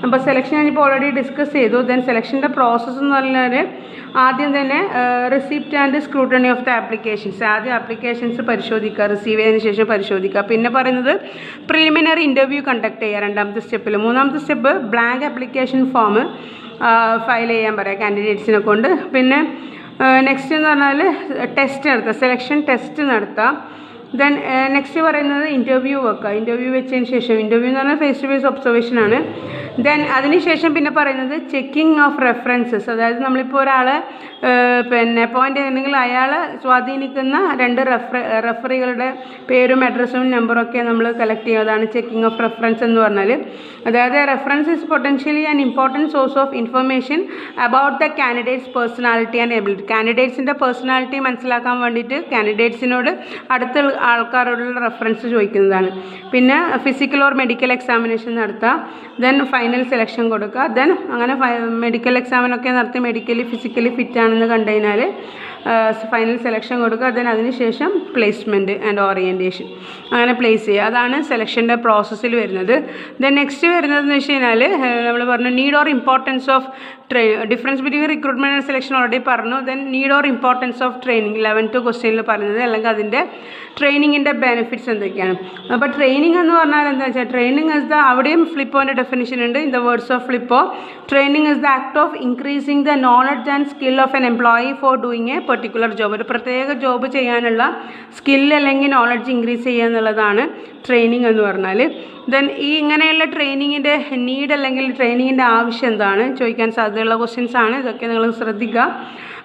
അപ്പോൾ സെലക്ഷൻ ഞാനിപ്പോൾ ഓൾറെഡി ഡിസ്കസ് ചെയ്തു. ദെൻ സെലക്ഷൻ്റെ പ്രോസസ്സ് എന്ന് പറഞ്ഞാൽ ആദ്യം തന്നെ receipt and scrutiny of the applications. ആദ്യം ആപ്ലിക്കേഷൻസ് പരിശോധിക്കുക, റിസീവ് ചെയ്തതിന് ശേഷം പരിശോധിക്കുക. പിന്നെ പറയുന്നത് പ്രിലിമിനറി ഇൻ്റർവ്യൂ കണ്ടക്ട് ചെയ്യുക 2ാമത്തെ സ്റ്റെപ്പിൽ. 3ാമത്തെ step blank application form file ചെയ്യാൻ പറയാം കാൻഡിഡേറ്റ്സിനെ കൊണ്ട്. പിന്നെ നെക്സ്റ്റ് എന്ന് പറഞ്ഞാൽ ടെസ്റ്റ് നടത്തുക, സെലക്ഷൻ ടെസ്റ്റ് നടത്തുക. ദെൻ നെക്സ്റ്റ് പറയുന്നത് ഇൻ്റർവ്യൂ വെക്കുക. ഇൻ്റർവ്യൂ വെച്ചതിന് ശേഷം, ഇൻ്റർവ്യൂ എന്ന് പറഞ്ഞാൽ ഫേസ് ടു ഫേസ് ഒബ്സർവേഷനാണ്. ദെൻ അതിനുശേഷം പിന്നെ പറയുന്നത് ചെക്കിംഗ് ഓഫ് റെഫറൻസസ്. അതായത് നമ്മളിപ്പോൾ ഒരാളെ പിന്നെ അപ്പോയിൻ്റ് ചെയ്യുന്നെങ്കിൽ അയാളെ സ്വാധീനിക്കുന്ന 2 റെഫറികളുടെ പേരും അഡ്രസ്സും നമ്പറും ഒക്കെ നമ്മൾ കളക്ട് ചെയ്യുക. അതാണ് ചെക്കിംഗ് ഓഫ് റെഫറൻസ് എന്ന് പറഞ്ഞാൽ. അതായത് reference is potentially an important source of information about the candidate's personality and ability. കാൻഡിഡേറ്റ്സിൻ്റെ പേഴ്സണാലിറ്റി മനസ്സിലാക്കാൻ വേണ്ടിയിട്ട് കാൻഡിഡേറ്റ്സിനോട് അടുത്ത ആൾക്കാരോടുള്ള റെഫറൻസ് ചോദിക്കുന്നതാണ്. പിന്നെ ഫിസിക്കൽ ഓർ മെഡിക്കൽ എക്സാമിനേഷൻ നടത്തുക. ദെൻ ഫൈനൽ സെലക്ഷൻ കൊടുക്കുക. ദെൻ അങ്ങനെ മെഡിക്കൽ എക്സാമിനൊക്കെ നടത്തി മെഡിക്കലി ഫിസിക്കലി ഫിറ്റ് ആണെന്ന് കണ്ടു കഴിഞ്ഞാൽ ഫൈനൽ സെലക്ഷൻ കൊടുക്കുക. ദെൻ അതിനുശേഷം പ്ലേസ്മെൻറ്റ് ആൻഡ് ഓറിയൻറ്റേഷൻ അങ്ങനെ പ്ലേസ് ചെയ്യുക. അതാണ് സെലക്ഷൻ്റെ പ്രോസസ്സിൽ വരുന്നത്. ദെൻ നെക്സ്റ്റ് വരുന്നതെന്ന് വെച്ച് കഴിഞ്ഞാൽ നമ്മൾ പറഞ്ഞു need or importance of difference between recruitment and selection already പറഞ്ഞു. Then need or importance of training 11th ക്വസ്റ്റ്യനിൽ പറയുന്നത്, അല്ലെങ്കിൽ അതിൻ്റെ ട്രെയിനിങ്ങിൻ്റെ ബെനിഫിറ്റ്സ് എന്തൊക്കെയാണ്. അപ്പോൾ ട്രെയിനിങ് എന്ന് പറഞ്ഞാൽ എന്താ വെച്ചാൽ ട്രെയിനിങ് ഇസ് ദ, അവിടെയും ഫ്ലിപ്പോൻ്റെ ഡെഫിനിഷൻ ഉണ്ട്. In the words of Flippo, training is the act of increasing the knowledge and skill of an employee for doing a particular job. ഒരു പ്രത്യേക ജോബ് ചെയ്യാനുള്ള സ്കില്ല് അല്ലെങ്കിൽ നോളജ് ഇൻക്രീസ് ചെയ്യുക എന്നുള്ളതാണ് training എന്ന് പറഞ്ഞാൽ. ദെൻ ഈ ഇങ്ങനെയുള്ള ട്രെയിനിങ്ങിൻ്റെ നീഡ് അല്ലെങ്കിൽ ട്രെയിനിങ്ങിൻ്റെ ആവശ്യം എന്താണ് ചോദിക്കാൻ സാധ്യതയുള്ള ക്വസ്റ്റ്യൻസ് ആണ്. ഇതൊക്കെ നിങ്ങൾ ശ്രദ്ധിക്കുക.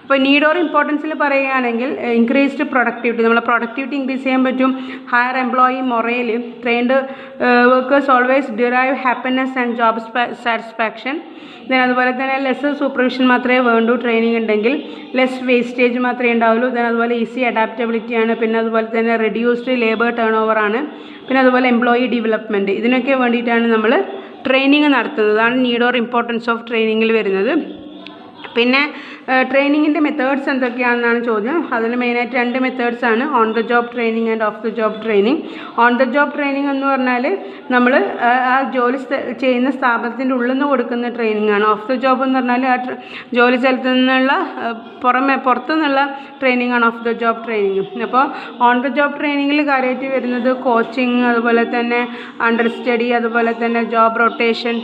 അപ്പോൾ നീഡ് ഓർ ഇമ്പോർട്ടൻസിൽ പറയുകയാണെങ്കിൽ ഇൻക്രീസ്ഡ് പ്രൊഡക്ടിവിറ്റി, നമ്മളെ പ്രൊഡക്ടിവിറ്റി ഇൻക്രീസ് ചെയ്യാൻ പറ്റും. Higher employee morale, trained workers always derive happiness and job satisfaction. Then അതുപോലെ തന്നെ ലെസ് സൂപ്പർവിഷൻ മാത്രമേ വേണ്ടൂ ട്രെയിനിങ് ഉണ്ടെങ്കിൽ, ലെസ് വേസ്റ്റേജ് മാത്രമേ ഉണ്ടാവുള്ളൂ. ദെൻ അതുപോലെ ഈസി അഡാപ്റ്റബിലിറ്റിയാണ്. പിന്നെ അതുപോലെ തന്നെ റെഡ്യൂസ്ഡ് ലേബർ ടേൺ ഓവറാണ്. പിന്നെ അതുപോലെ എംപ്ലോയി ഡെവലപ്മെൻറ്റ്, ഇതിനൊക്കെ വേണ്ടിയിട്ടാണ് നമ്മൾ ട്രെയിനിങ് നടത്തുന്നത്. അതാണ് നീഡ് ഓർ ഇമ്പോർട്ടൻസ് ഓഫ് ട്രെയിനിങ്ങിൽ വരുന്നത്. പിന്നെ ട്രെയിനിങ്ങിൻ്റെ മെത്തേഡ്സ് എന്തൊക്കെയാണെന്നാണ് ചോദ്യം. അതിൽ മെയിനായിട്ട് 2 മെത്തേഡ്സാണ്, on the job training and off the job training. On the job training എന്ന് പറഞ്ഞാൽ നമ്മൾ ആ ജോലി ചെയ്യുന്ന സ്ഥാപനത്തിൻ്റെ ഉള്ളിൽ നിന്ന് കൊടുക്കുന്ന ട്രെയിനിങ് ആണ്. ഓഫ് ദ ജോബ് എന്ന് പറഞ്ഞാൽ ആ ജോലി സ്ഥലത്തു നിന്നുള്ള പുറത്തു നിന്നുള്ള ട്രെയിനിങ് ആണ് ഓഫ് ദ ജോബ് ട്രെയിനിങ്. അപ്പോൾ ഓൺ ദ ജോബ് ട്രെയിനിങ്ങിൽ കാര്യമായിട്ട് വരുന്നത് കോച്ചിങ്, അതുപോലെ തന്നെ അണ്ടർ സ്റ്റഡി, അതുപോലെ തന്നെ ജോബ് റൊട്ടേഷൻ.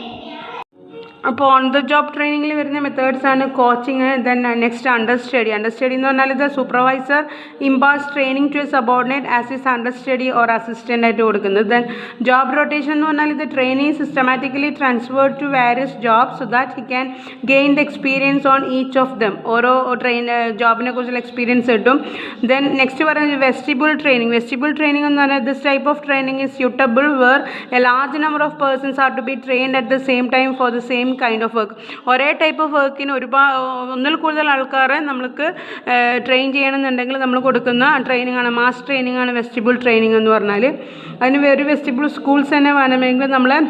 അപ്പോൾ ഓൺ ദ ജോബ് ട്രെയിനിങ്ങിൽ വരുന്ന മെത്തേഡ്സ് ആണ് coaching. Then next understudy. Understudy എന്ന് പറഞ്ഞാൽ ഇത് supervisor imparts training to a subordinate as his understudy or assistant ആയിട്ട് കൊടുക്കുന്നത്. ദെൻ ജോബ് റൊട്ടേഷൻ എന്ന് പറഞ്ഞാൽ ഇത് training systematically transferred to various jobs so that he can gain the experience on each of them. ഓരോ ജോബിനെ കുറിച്ചുള്ള experience കിട്ടും. Then next പറയുന്നത് വെസ്റ്റിബിൾ ട്രെയിനിങ്. വെസ്റ്റിബിൾ ട്രെയിനിങ് എന്ന് പറഞ്ഞാൽ this type of training is suitable where a large number of persons are to be trained at the same time for the same kind of work. ഒരേ type of വർക്കിന് ഒന്നിൽ കൂടുതൽ ആൾക്കാരെ നമ്മൾക്ക് train ചെയ്യണമെന്നുണ്ടെങ്കിൽ നമ്മൾ കൊടുക്കുന്ന ട്രെയിനിങ് ആണ്, മാസ് ട്രെയിനിങ് ആണ് വെസ്റ്റിബിൾ ട്രെയിനിങ് എന്ന് പറഞ്ഞാൽ. അതിന് ഒരു വെസ്റ്റിബിൾ സ്കൂൾസ് തന്നെ വേണമെങ്കിൽ നമ്മളെ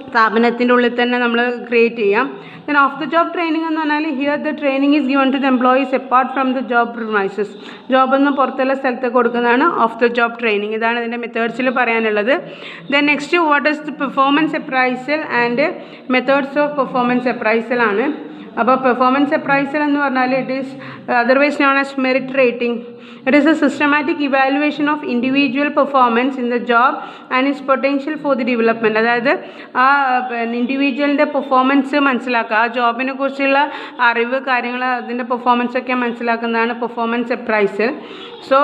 സ്ഥാപനത്തിൻ്റെ ഉള്ളിൽ തന്നെ നമ്മൾ ക്രിയേറ്റ് ചെയ്യാം. Then off the job training എന്ന് പറഞ്ഞാൽ here the training is given to the employees apart from the job premises. ജോബൊന്നും പുറത്തുള്ള സ്ഥലത്ത് കൊടുക്കുന്നതാണ് ഓഫ് ദ ജോബ് ട്രെയിനിങ്. ഇതാണ് ഇതിൻ്റെ മെത്തേഡ്സിൽ പറയാനുള്ളത്. Then next what is the performance appraisal and methods of performance appraisal ആണ്. അപ്പോൾ പെർഫോമൻസ് അപ്രൈസൽ എന്ന് പറഞ്ഞാൽ it is otherwise known as merit rating. It is a systematic evaluation of individual performance in the job and its potential for the development. അതായത് ആ ഇൻഡിവിജ്വലിൻ്റെ performance മനസ്സിലാക്കുക, ആ ജോബിനെ കുറിച്ചുള്ള അറിവ് കാര്യങ്ങൾ അതിൻ്റെ പെർഫോമൻസൊക്കെ മനസ്സിലാക്കുന്നതാണ് പെർഫോമൻസ് അപ്രൈസൽ. സോ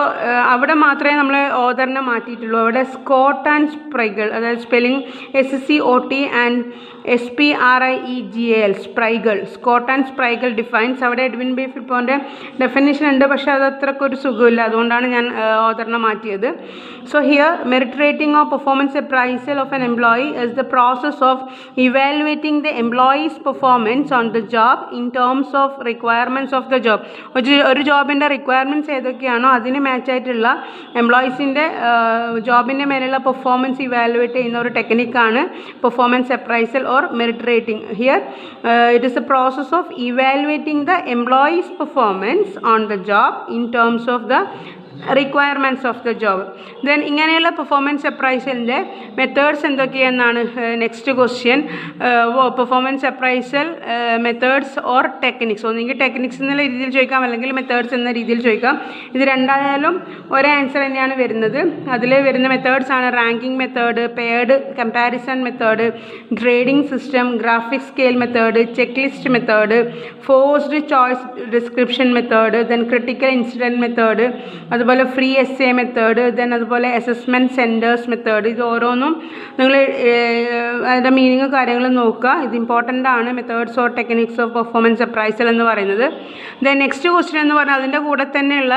അവിടെ മാത്രമേ നമ്മൾ ഓതറിനെ മാറ്റിയിട്ടുള്ളൂ. അവിടെ സ്കോട്ട് ആൻഡ് സ്പ്രൈഗൾ, അതായത് spelling SCOT and SPRIEGAL Spriegel, Scott and Spriegel defines. അവിടെ എഡ്വിൻ ബി ഫിലിപ്പോൻ്റെ ഡെഫിനിഷൻ ഉണ്ട്, പക്ഷേ അത് അത്രക്കൊരു സുഖമില്ല, അതുകൊണ്ടാണ് ഞാൻ ഓതറിനെ മാറ്റിയത്. So here merit rating of performance appraisal of an employee is the process of evaluating the employees performance on the job in terms of requirements of the job. ഒരു ജോബിൻ്റെ റിക്വയർമെൻറ്റ്സ് ഏതൊക്കെയാണോ അതിന് മാച്ചായിട്ടുള്ള എംപ്ലോയീസിൻ്റെ ജോബിൻ്റെ മേലുള്ള പെർഫോമൻസ് ഇവാലുവേറ്റ് ചെയ്യുന്ന ഒരു ടെക്നിക്കാണ് performance appraisal or merit rating. Here it is a process of evaluating the employee's performance on the job in terms of the requirements of the job. Then ഇങ്ങനെയുള്ള performance അപ്രൈസലിൻ്റെ methods എന്തൊക്കെയെന്നാണ് next question. Performance appraisal methods or techniques. ഒന്നെങ്കിൽ techniques എന്നുള്ള രീതിയിൽ ചോദിക്കാം, അല്ലെങ്കിൽ methods എന്ന രീതിയിൽ ചോദിക്കാം. ഇത് രണ്ടായാലും ഒരേ ആൻസർ തന്നെയാണ് വരുന്നത്. അതിൽ വരുന്ന മെത്തേഡ്സ് ആണ് ranking method, paired comparison method, grading system, graphic scale method, check list method, forced choice description method, then critical incident method, അതുപോലെ അതുപോലെ free S A method, then അതുപോലെ അസസ്മെൻറ്റ് സെൻറ്റേഴ്സ് മെത്തേഡ്. ഇത് ഓരോന്നും നിങ്ങൾ അതിൻ്റെ മീനിങ് കാര്യങ്ങൾ നോക്കുക. ഇത് ഇമ്പോർട്ടൻ്റ് ആണ്, methods or techniques of performance appraisal എന്ന് പറയുന്നത്. ദെൻ നെക്സ്റ്റ് ക്വസ്റ്റ്യൻ എന്ന് പറഞ്ഞാൽ അതിൻ്റെ കൂടെ തന്നെയുള്ള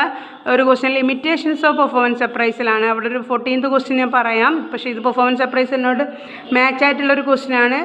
ഒരു ക്വസ്റ്റ്യൻ ലിമിറ്റേഷൻസ് ഓഫ് പെർഫോമൻസ് അപ്രൈസലാണ്. അവിടെ ഒരു 14th ക്വസ്റ്റ്യൻ ഞാൻ പറയാം, പക്ഷേ ഇത് പെർഫോമൻസ് അപ്രൈസലിനോട് മാച്ച് ആയിട്ടുള്ളൊരു ക്വസ്റ്റ്യൻ ആണ്,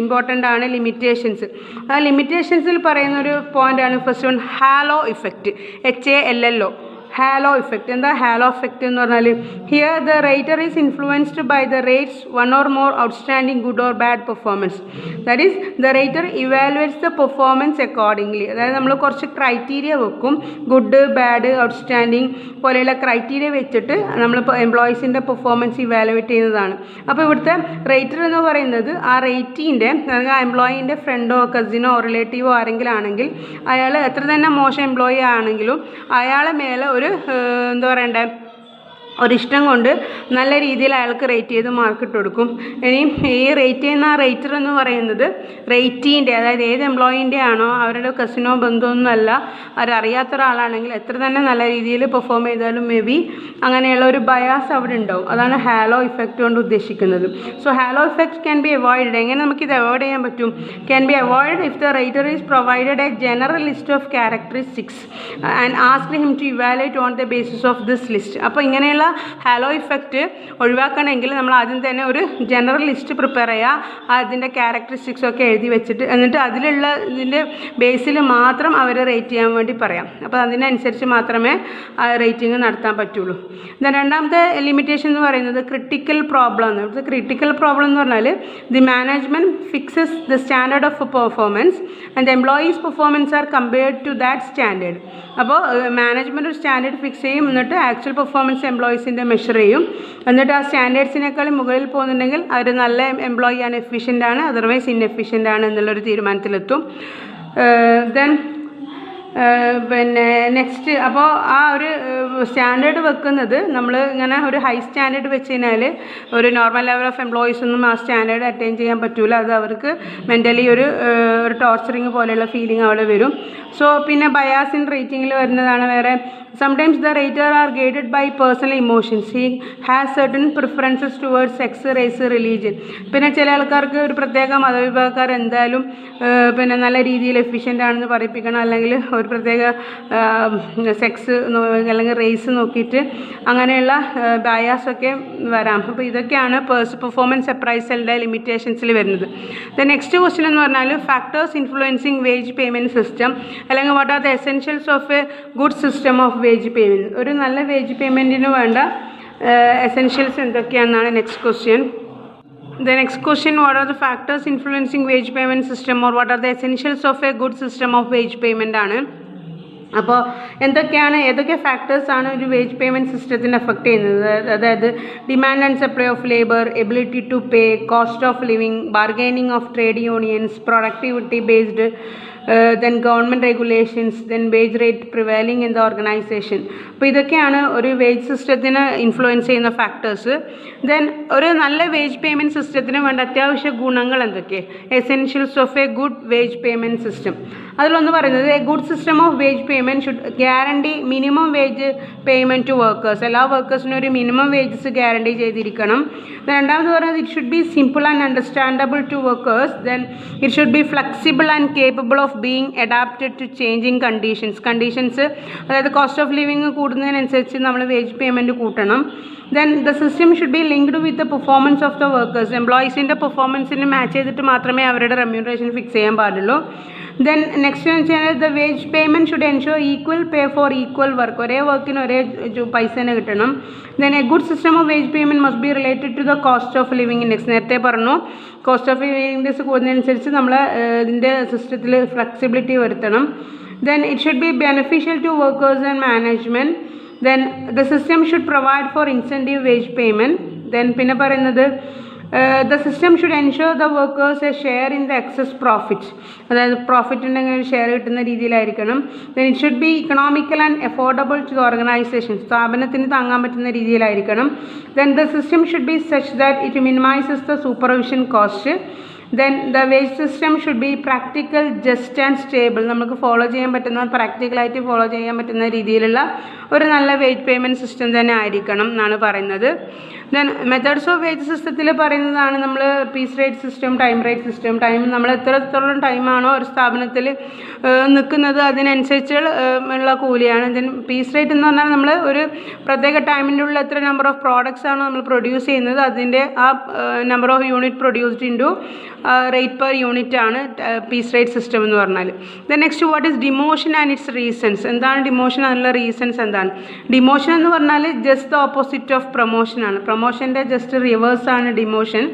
ഇമ്പോർട്ടൻ്റ് ആണ് ലിമിറ്റേഷൻസ്. ആ ലിമിറ്റേഷൻസിൽ പറയുന്ന ഒരു പോയിൻ്റാണ് first one, halo effect, HALLO. Halo effect എന്താ? ഹാലോ ഇഫക്റ്റ് എന്ന് പറഞ്ഞാൽ here the rater is influenced by the rates one or more outstanding good or bad performance. That is the rater evaluates the performance accordingly. അതായത് നമ്മൾ കുറച്ച് criteria വെക്കും, good, bad, outstanding പോലെയുള്ള criteria വെച്ചിട്ട് നമ്മൾ എംപ്ലോയീസിൻ്റെ performance evaluate ചെയ്യുന്നതാണ്. അപ്പോൾ ഇവിടുത്തെ റേറ്റർ എന്ന് പറയുന്നത് ആ റേറ്റിൻ്റെ അല്ലെങ്കിൽ ആ എംപ്ലോയീൻ്റെ ഫ്രണ്ടോ കസിനോ റിലേറ്റീവോ ആരെങ്കിലും ആണെങ്കിൽ അയാൾ എത്ര തന്നെ മോശം എംപ്ലോയി ആണെങ്കിലും അയാളെ മേലെ ഒരു എന്താ പറയണ്ടേ, ഒരിഷ്ടം കൊണ്ട് നല്ല രീതിയിൽ അയാൾക്ക് റേറ്റ് ചെയ്ത് മാർക്ക് ഇട്ട് കൊടുക്കും. ഇനി ഈ റേറ്റ് ചെയ്യുന്ന ആ റേറ്റർ എന്ന് പറയുന്നത് റേറ്റീൻ്റെ, അതായത് ഏത് എംപ്ലോയീൻ്റെ ആണോ അവരുടെ കസിനോ ബന്ധമൊന്നുമല്ല, അവരറിയാത്ത ഒരാളാണെങ്കിൽ എത്ര തന്നെ നല്ല രീതിയിൽ പെർഫോം ചെയ്താലും മേ ബി അങ്ങനെയുള്ള ഒരു ബയാസ് അവിടെ ഉണ്ടാവും. അതാണ് ഹാലോ ഇഫക്റ്റ് കൊണ്ട് ഉദ്ദേശിക്കുന്നത്. So halo effect can be avoid. എങ്ങനെ നമുക്കിത് അവോയ്ഡ് ചെയ്യാൻ പറ്റും? Can be avoid if the rater is provided a general list of characteristics and asked him to evaluate on the basis of this list. അപ്പോൾ ഇങ്ങനെയുള്ള hello effect ഒഴിവാക്കണമെങ്കിൽ നമ്മൾ ആദ്യം തന്നെ ഒരു ജനറൽ ലിസ്റ്റ് പ്രിപ്പയർ ചെയ്യുക, അതിൻ്റെ ക്യാരക്ടറിസ്റ്റിക്സ് ഒക്കെ എഴുതി വെച്ചിട്ട്, എന്നിട്ട് അതിലുള്ള ഇതിൻ്റെ ബേസിൽ മാത്രം അവരെ റേറ്റ് ചെയ്യാൻ വേണ്ടി പറയാം. അപ്പോൾ അതിനനുസരിച്ച് മാത്രമേ റേറ്റിംഗ് നടത്താൻ പറ്റുള്ളൂ. രണ്ടാമത്തെ ലിമിറ്റേഷൻ എന്ന് പറയുന്നത് ക്രിട്ടിക്കൽ പ്രോബ്ലം ആണ്. ഇവിടുത്തെ ക്രിട്ടിക്കൽ പ്രോബ്ലം എന്ന് പറഞ്ഞാൽ the management fixes the standard of performance and employees performance are compared to that standard. അപ്പോൾ മാനേജ്മെൻറ്റ് ഒരു സ്റ്റാൻഡേർഡ് ഫിക്സ് ചെയ്യും, എന്നിട്ട് ആക്ച്വൽ പെർഫോമൻസ് എംപ്ലോയീസിൻ്റെ മെഷർ ചെയ്യും, എന്നിട്ട് ആ സ്റ്റാൻഡേർഡ്സിനേക്കാളും മുകളിൽ പോകുന്നുണ്ടെങ്കിൽ അവർ നല്ല എംപ്ലോയി ആണ്, എഫിഷ്യൻ്റ് ആണ്, അതർവൈസ് ഇൻഎഫിഷ്യൻ്റ് ആണ് എന്നുള്ളൊരു തീരുമാനത്തിലെത്തും. ദെൻ പിന്നെ നെക്സ്റ്റ്, അപ്പോൾ ആ ഒരു സ്റ്റാൻഡേർഡ് വെക്കുന്നത് നമ്മൾ ഇങ്ങനെ ഒരു ഹൈ സ്റ്റാൻഡേർഡ് വെച്ച് കഴിഞ്ഞാൽ ഒരു നോർമൽ ലെവൽ ഓഫ് എംപ്ലോയീസ് ഒന്നും ആ സ്റ്റാൻഡേർഡ് അറ്റൈൻ ചെയ്യാൻ പറ്റില്ല. അത് അവർക്ക് മെൻ്റലി ഒരു ടോർച്ചറിങ് പോലെയുള്ള ഫീലിംഗ് അവിടെ വരും. സോ പിന്നെ ബയാസ് ഇൻ റേറ്റിങ്ങിൽ വരുന്നതാണ് വേറെ. Sometimes the rater are guided by personal emotions. He has certain preferences towards sex, race, religion. പിന്നെ ചില ആൾക്കാർക്ക് ഒരു പ്രത്യേക മതവിഭാഗക്കാർ എന്തായാലും പിന്നെ നല്ല രീതിയിൽ എഫിഷ്യൻ്റ് ആണെന്ന് പറയിപ്പിക്കണം, അല്ലെങ്കിൽ ഒരു പ്രത്യേക സെക്സ് അല്ലെങ്കിൽ റേസ് നോക്കിയിട്ട് അങ്ങനെയുള്ള ബയാസൊക്കെ വരാം. അപ്പോൾ ഇതൊക്കെയാണ് പെർഫോമൻസ് അപ്രൈസലിൻ്റെ ലിമിറ്റേഷൻസിൽ വരുന്നത്. ദ നെക്സ്റ്റ് ക്വസ്റ്റ്യൻ എന്ന് പറഞ്ഞാൽ factors influencing wage payment system, അല്ലെങ്കിൽ what are the essentials of a good system of wage payment. ഒരു നല്ല വേജ് പേയ്മെൻറ്റിന് വേണ്ട എസെൻഷ്യൽസ് എന്തൊക്കെയാണെന്നാണ് next question. The next question, what are the factors influencing wage payment system, or what are the essentials of a good system of wage payment ആണ്. അപ്പോൾ ഏതൊക്കെ ഫാക്ടേഴ്സാണ് ഒരു wage payment സിസ്റ്റത്തിന് എഫക്റ്റ് ചെയ്യുന്നത്? അതായത് demand and supply of labour, ability to pay, cost of living, bargaining of trade unions, productivity based, then government regulations, then wage rate prevailing in the organization. അപ്പോൾ ഇതൊക്കെയാണ് ഒരു വേജ് സിസ്റ്റത്തിന് influence ചെയ്യുന്ന factors. Then ഒരു നല്ല wage payment സിസ്റ്റത്തിന് വേണ്ട അത്യാവശ്യ ഗുണങ്ങൾ എന്തൊക്കെ? Essentials of a good wage payment system. അതിലൊന്ന് പറയുന്നത് a good system of wage payment should guarantee minimum wage payment to workers. എല്ലാ വർക്കേഴ്സിനും ഒരു മിനിമം വേജസ് ഗ്യാരണ്ടി ചെയ്തിരിക്കണം. രണ്ടാമത് പറയുന്നത് it should be simple and understandable to workers. Then it should be flexible and capable of being adapted to changing conditions. അതായത് cost of living കൂടുന്നതിനനുസരിച്ച് നമ്മൾ wage payment കൂട്ടണം. Then the system should B linked with the performance of the workers. എംപ്ലോയീസിൻ്റെ പെർഫോമൻസിന് match ചെയ്തിട്ട് മാത്രമേ അവരുടെ remuneration fix ചെയ്യാൻ പാടുള്ളൂ. ദെൻ നെക്സ്റ്റ് എന്ന് വെച്ചാൽ the wage payment should ensure equal pay for equal work. ഒരേ വർക്കിന് ഒരേ പൈസ തന്നെ കിട്ടണം. Then a good system of wage payment must be related to the cost of living index. നേരത്തെ പറഞ്ഞു കോസ്റ്റ് ഓഫ് ലിവിങ് ഇൻഡെക്സ് കൂടുന്നതനുസരിച്ച് നമ്മൾ ഇതിൻ്റെ സിസ്റ്റത്തിൽ ഫ്ലെക്സിബിലിറ്റി വരുത്തണം. Then it should be beneficial to workers and management. Then the system should provide for incentive wage payment. Then പിന്നെ പറയുന്നത് the system should ensure the workers a share in the excess profits. അതായത് profit ഉണ്ടെങ്കിൽ ഒരു share കിട്ടുന്ന രീതിയിലായിരിക്കണം. Then it should be economical and affordable to the organization. സ്ഥാപനത്തിന് താങ്ങാൻ പറ്റുന്ന രീതിയിലായിരിക്കണം. Then the system should be such that it minimizes the supervision cost. Then the wage system should B practical, just and stable. നമുക്ക് follow ചെയ്യാൻ പറ്റുന്ന, പ്രാക്ടിക്കലായിട്ട് follow ചെയ്യാൻ പറ്റുന്ന രീതിയിലുള്ള ഒരു നല്ല വേജ് പേയ്മെൻറ്റ് സിസ്റ്റം തന്നെ ആയിരിക്കണം എന്നാണ് പറയുന്നത്. ദെൻ മെത്തേഡ്സ് ഓഫ് വേജ് സിസ്റ്റത്തിൽ പറയുന്നതാണ് നമ്മൾ piece rate system, time rate system. Time നമ്മൾ എത്രത്തോളം ടൈമാണോ ഒരു സ്ഥാപനത്തിൽ നിൽക്കുന്നത് അതിനനുസരിച്ച് ഉള്ള കൂലിയാണ്. ദെൻ പീസ് റേറ്റ് എന്ന് പറഞ്ഞാൽ നമ്മൾ ഒരു പ്രത്യേക ടൈമിൻ്റെ ഉള്ളിൽ എത്ര നമ്പർ ഓഫ് പ്രോഡക്റ്റ്സ് ആണോ നമ്മൾ പ്രൊഡ്യൂസ് ചെയ്യുന്നത് അതിൻ്റെ ആ number of unit produced into rate per unit ആണ് പീസ് റേറ്റ് സിസ്റ്റം എന്ന് പറഞ്ഞാൽ. Then next, what is demotion and its reasons. എന്താണ് ഡിമോഷൻ, അതിനുള്ള റീസൺസ് എന്താണ്? ഡിമോഷൻ എന്ന് പറഞ്ഞാൽ ജസ്റ്റ് ദ ഓപ്പോസിറ്റ് ഓഫ് പ്രൊമോഷനാണ്. പ്രൊമോഷൻ്റെ ജസ്റ്റ് റിവേഴ്സാണ് ഡിമോഷൻ.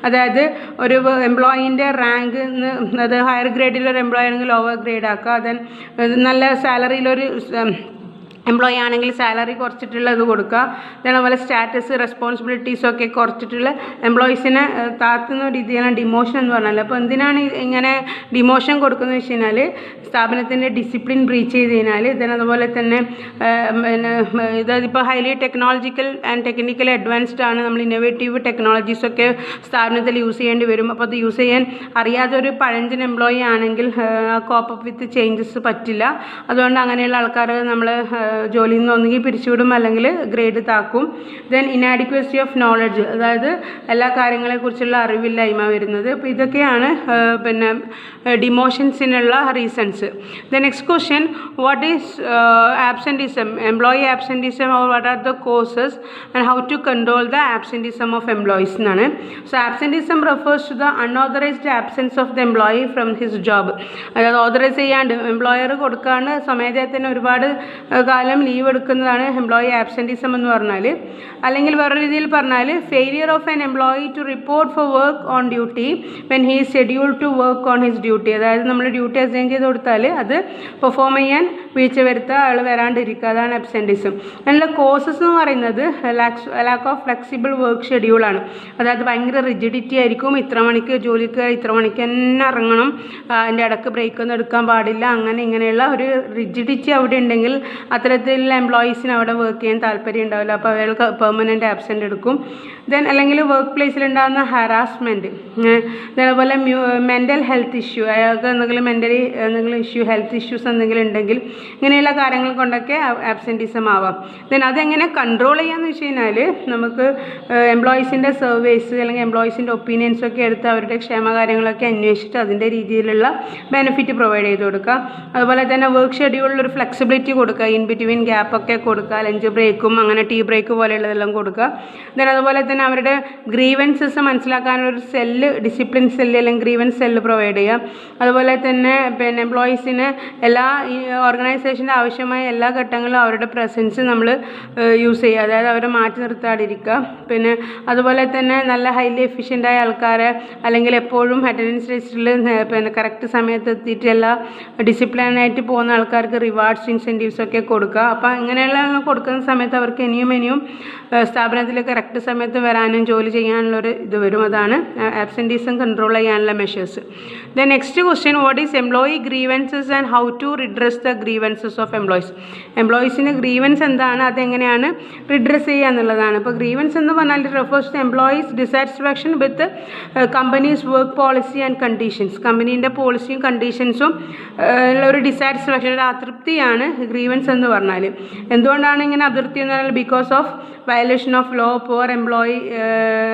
അതായത് ഒരു എംപ്ലോയീൻ്റെ റാങ്ക്, അത് ഹയർ ഗ്രേഡിലൊരു എംപ്ലോയി ആണെങ്കിൽ ലോവർ ഗ്രേഡ് ആക്കുക. ദെൻ നല്ല സാലറിയിലൊരു എംപ്ലോയി ആണെങ്കിൽ സാലറി കുറച്ചിട്ടുള്ളത് കൊടുക്കുക. അതേപോലെ സ്റ്റാറ്റസ്, റെസ്പോൺസിബിലിറ്റീസൊക്കെ കുറച്ചിട്ടുള്ള എംപ്ലോയീസിനെ താഴ്ത്തുന്ന രീതിയാണ് ഡിമോഷൻ എന്ന് പറഞ്ഞാൽ. അപ്പോൾ എന്തിനാണ് ഇങ്ങനെ ഡിമോഷൻ കൊടുക്കുന്നത് വെച്ച് കഴിഞ്ഞാൽ സ്ഥാപനത്തിൻ്റെ ഡിസിപ്ലിൻ ബ്രീച്ച് ചെയ്ത് കഴിഞ്ഞാൽ. അതുപോലെ തന്നെ പിന്നെ ഇതിപ്പോൾ highly technological and technically advanced ആണ്, നമ്മൾ ഇന്നോവേറ്റീവ് ടെക്നോളജീസൊക്കെ സ്ഥാപനത്തിൽ യൂസ് ചെയ്യേണ്ടി വരും. അപ്പോൾ അത് യൂസ് ചെയ്യാൻ അറിയാതെ ഒരു പഴഞ്ചൻ എംപ്ലോയി ആണെങ്കിൽ കോപ്പ് അപ്പ് വിത്ത് ചേഞ്ചസ് പറ്റില്ല. അതുകൊണ്ട് അങ്ങനെയുള്ള ആൾക്കാർ നമ്മൾ ജോലിയിൽ നിന്ന് ഒന്നുകിൽ പിരിച്ചുവിടും അല്ലെങ്കിൽ ഗ്രേഡ് താക്കും. ദെൻ ഇനാഡിക്വസി ഓഫ് നോളജ്, അതായത് എല്ലാ കാര്യങ്ങളെക്കുറിച്ചുള്ള അറിവില്ലായ്മ വരുന്നത്. അപ്പോൾ ഇതൊക്കെയാണ് പിന്നെ ഡിമോഷൻസിനുള്ള reasons. The next question, what is absenteeism, employee absenteeism, or what are the causes and how to control the absenteeism of employees എന്നാണ്. So absenteeism refers to the unauthorised absence of the employee from his job. അതായത് authorise ചെയ്യാണ്ട് employer കൊടുക്കാണ്ട് സ്വമേധയാ ഒരുപാട് കാലം leave എടുക്കുന്നതാണ് employee absenteeism എന്ന് പറഞ്ഞാൽ. അല്ലെങ്കിൽ വേറെ രീതിയിൽ പറഞ്ഞാൽ failure of an employee to report for work on duty when he is scheduled to work on his duty. അതായത് നമ്മൾ ഡ്യൂട്ടി അസൈൻ ചെയ്ത് കൊടുത്താൽ അത് പെർഫോം ചെയ്യാൻ വീഴ്ച വരുത്തുക, ആൾ വരാണ്ടിരിക്കുക, അതാണ് ആബ്സെൻറ്റിസം. അതിനുള്ള കോസസ് എന്ന് പറയുന്നത് ലാക്ക് ഓഫ് ഫ്ലെക്സിബിൾ വർക്ക് ഷെഡ്യൂളാണ്. അതായത് ഭയങ്കര റിജിഡിറ്റി ആയിരിക്കും. ഇത്ര മണിക്ക് ജോലിക്ക് ഇത്ര മണിക്ക് തന്നെ ഇറങ്ങണം, അതിൻ്റെ ഇടയ്ക്ക് ബ്രേക്ക് ഒന്നും എടുക്കാൻ പാടില്ല, അങ്ങനെ ഇങ്ങനെയുള്ള ഒരു റിജിഡിറ്റി അവിടെ ഉണ്ടെങ്കിൽ അത്തരത്തിലുള്ള എംപ്ലോയീസിന് അവിടെ വർക്ക് ചെയ്യാൻ താല്പര്യം ഉണ്ടാവില്ല. അപ്പോൾ അയാൾക്ക് പെർമനൻറ്റ് ആബ്സെൻ്റ് എടുക്കും. ദെൻ അല്ലെങ്കിൽ വർക്ക് പ്ലേസിലുണ്ടാകുന്ന ഹറാസ്മെൻറ്റ്, അതേപോലെ മെൻ്റൽ ഹെൽത്ത് ഇഷ്യൂ, അയാൾക്ക് എന്തെങ്കിലും മെൻ്റലി എന്തെങ്കിലും ഇഷ്യൂ, ഹെൽത്ത് ഇഷ്യൂസ് എന്തെങ്കിലും ഉണ്ടെങ്കിൽ ഇങ്ങനെയുള്ള കാര്യങ്ങൾ കൊണ്ടൊക്കെ ആബ്സെൻറ്റിസം ആവാം. ദെൻ അതെങ്ങനെ കൺട്രോൾ ചെയ്യാമെന്ന് വെച്ച് കഴിഞ്ഞാൽ നമുക്ക് എംപ്ലോയീസിൻ്റെ സർവേസ് അല്ലെങ്കിൽ എംപ്ലോയീസിൻ്റെ ഒപ്പീനിയൻസൊക്കെ എടുത്ത് അവരുടെ ക്ഷേമകാര്യങ്ങളൊക്കെ അന്വേഷിച്ചിട്ട് അതിൻ്റെ രീതിയിലുള്ള ബെനിഫിറ്റ് പ്രൊവൈഡ് ചെയ്ത് കൊടുക്കുക. അതുപോലെ തന്നെ വർക്ക് ഷെഡ്യൂളിലൊരു ഫ്ലെക്സിബിലിറ്റി കൊടുക്കുക, ഇൻ ബിറ്റ്വീൻ ഗ്യാപ്പൊക്കെ കൊടുക്കുക, ലഞ്ച് ബ്രേക്കും അങ്ങനെ ടീ ബ്രേക്ക് പോലെയുള്ളതെല്ലാം കൊടുക്കുക. ദെൻ അതുപോലെ തന്നെ അവരുടെ ഗ്രീവൻസസ് മനസ്സിലാക്കാനൊരു സെല്ല്, ഡിസിപ്ലിൻ സെല്ല് അല്ലെങ്കിൽ ഗ്രീവൻസ് സെല്ല് പ്രൊവൈഡ് ചെയ്യുക. അതുപോലെ തന്നെ പിന്നെ എംപ്ലോയീസിന് എല്ലാ ഓർഗനൈസേഷൻ്റെ ആവശ്യമായ എല്ലാ ഘട്ടങ്ങളിലും അവരുടെ പ്രസൻസ് നമ്മൾ യൂസ് ചെയ്യുക, അതായത് അവരെ മാറ്റി നിർത്താതിരിക്കുക. പിന്നെ അതുപോലെ തന്നെ നല്ല ഹൈലി എഫിഷ്യൻ്റായ ആൾക്കാരെ അല്ലെങ്കിൽ എപ്പോഴും അറ്റൻഡൻസ് രജിസ്റ്ററിൽ പിന്നെ കറക്റ്റ് സമയത്ത് എത്തിയിട്ട് എല്ലാ ഡിസിപ്ലിനായിട്ട് പോകുന്ന ആൾക്കാർക്ക് റിവാർഡ്സ്, ഇൻസെൻറ്റീവ്സ് ഒക്കെ കൊടുക്കുക. അപ്പോൾ ഇങ്ങനെയുള്ള കൊടുക്കുന്ന സമയത്ത് അവർക്ക് ഇനിയും സ്ഥാപനത്തിൽ കറക്റ്റ് സമയത്ത് വരാനും ജോലി ചെയ്യാനുള്ളൊരു ഇത് വരും. അതാണ് ആബ്സെൻറ്റീസം കൺട്രോൾ ചെയ്യാനുള്ള measures. Then next question, what is employee grievances and how to redress the grievances of employees. എംപ്ലോയീസിന് ഗ്രീവൻസ് എന്താണ്, അതെങ്ങനെയാണ് റിഡ്രസ് ചെയ്യുക എന്നുള്ളതാണ്. ഇപ്പോൾ ഗ്രീവൻസ് എന്ന് പറഞ്ഞാൽ refers to employees dissatisfaction with companies work policy and conditions. കമ്പനീൻ്റെ പോളിസിയും കണ്ടീഷൻസും ഉള്ള ഒരു ഡിസാറ്റിസ്ഫാക്ഷൻ, ഒരു അതൃപ്തിയാണ് ഗ്രീവൻസ് എന്ന് പറഞ്ഞാൽ. എന്തുകൊണ്ടാണ് ഇങ്ങനെ അതൃപ്തി എന്ന് പറഞ്ഞാൽ because of violation of law, poor employee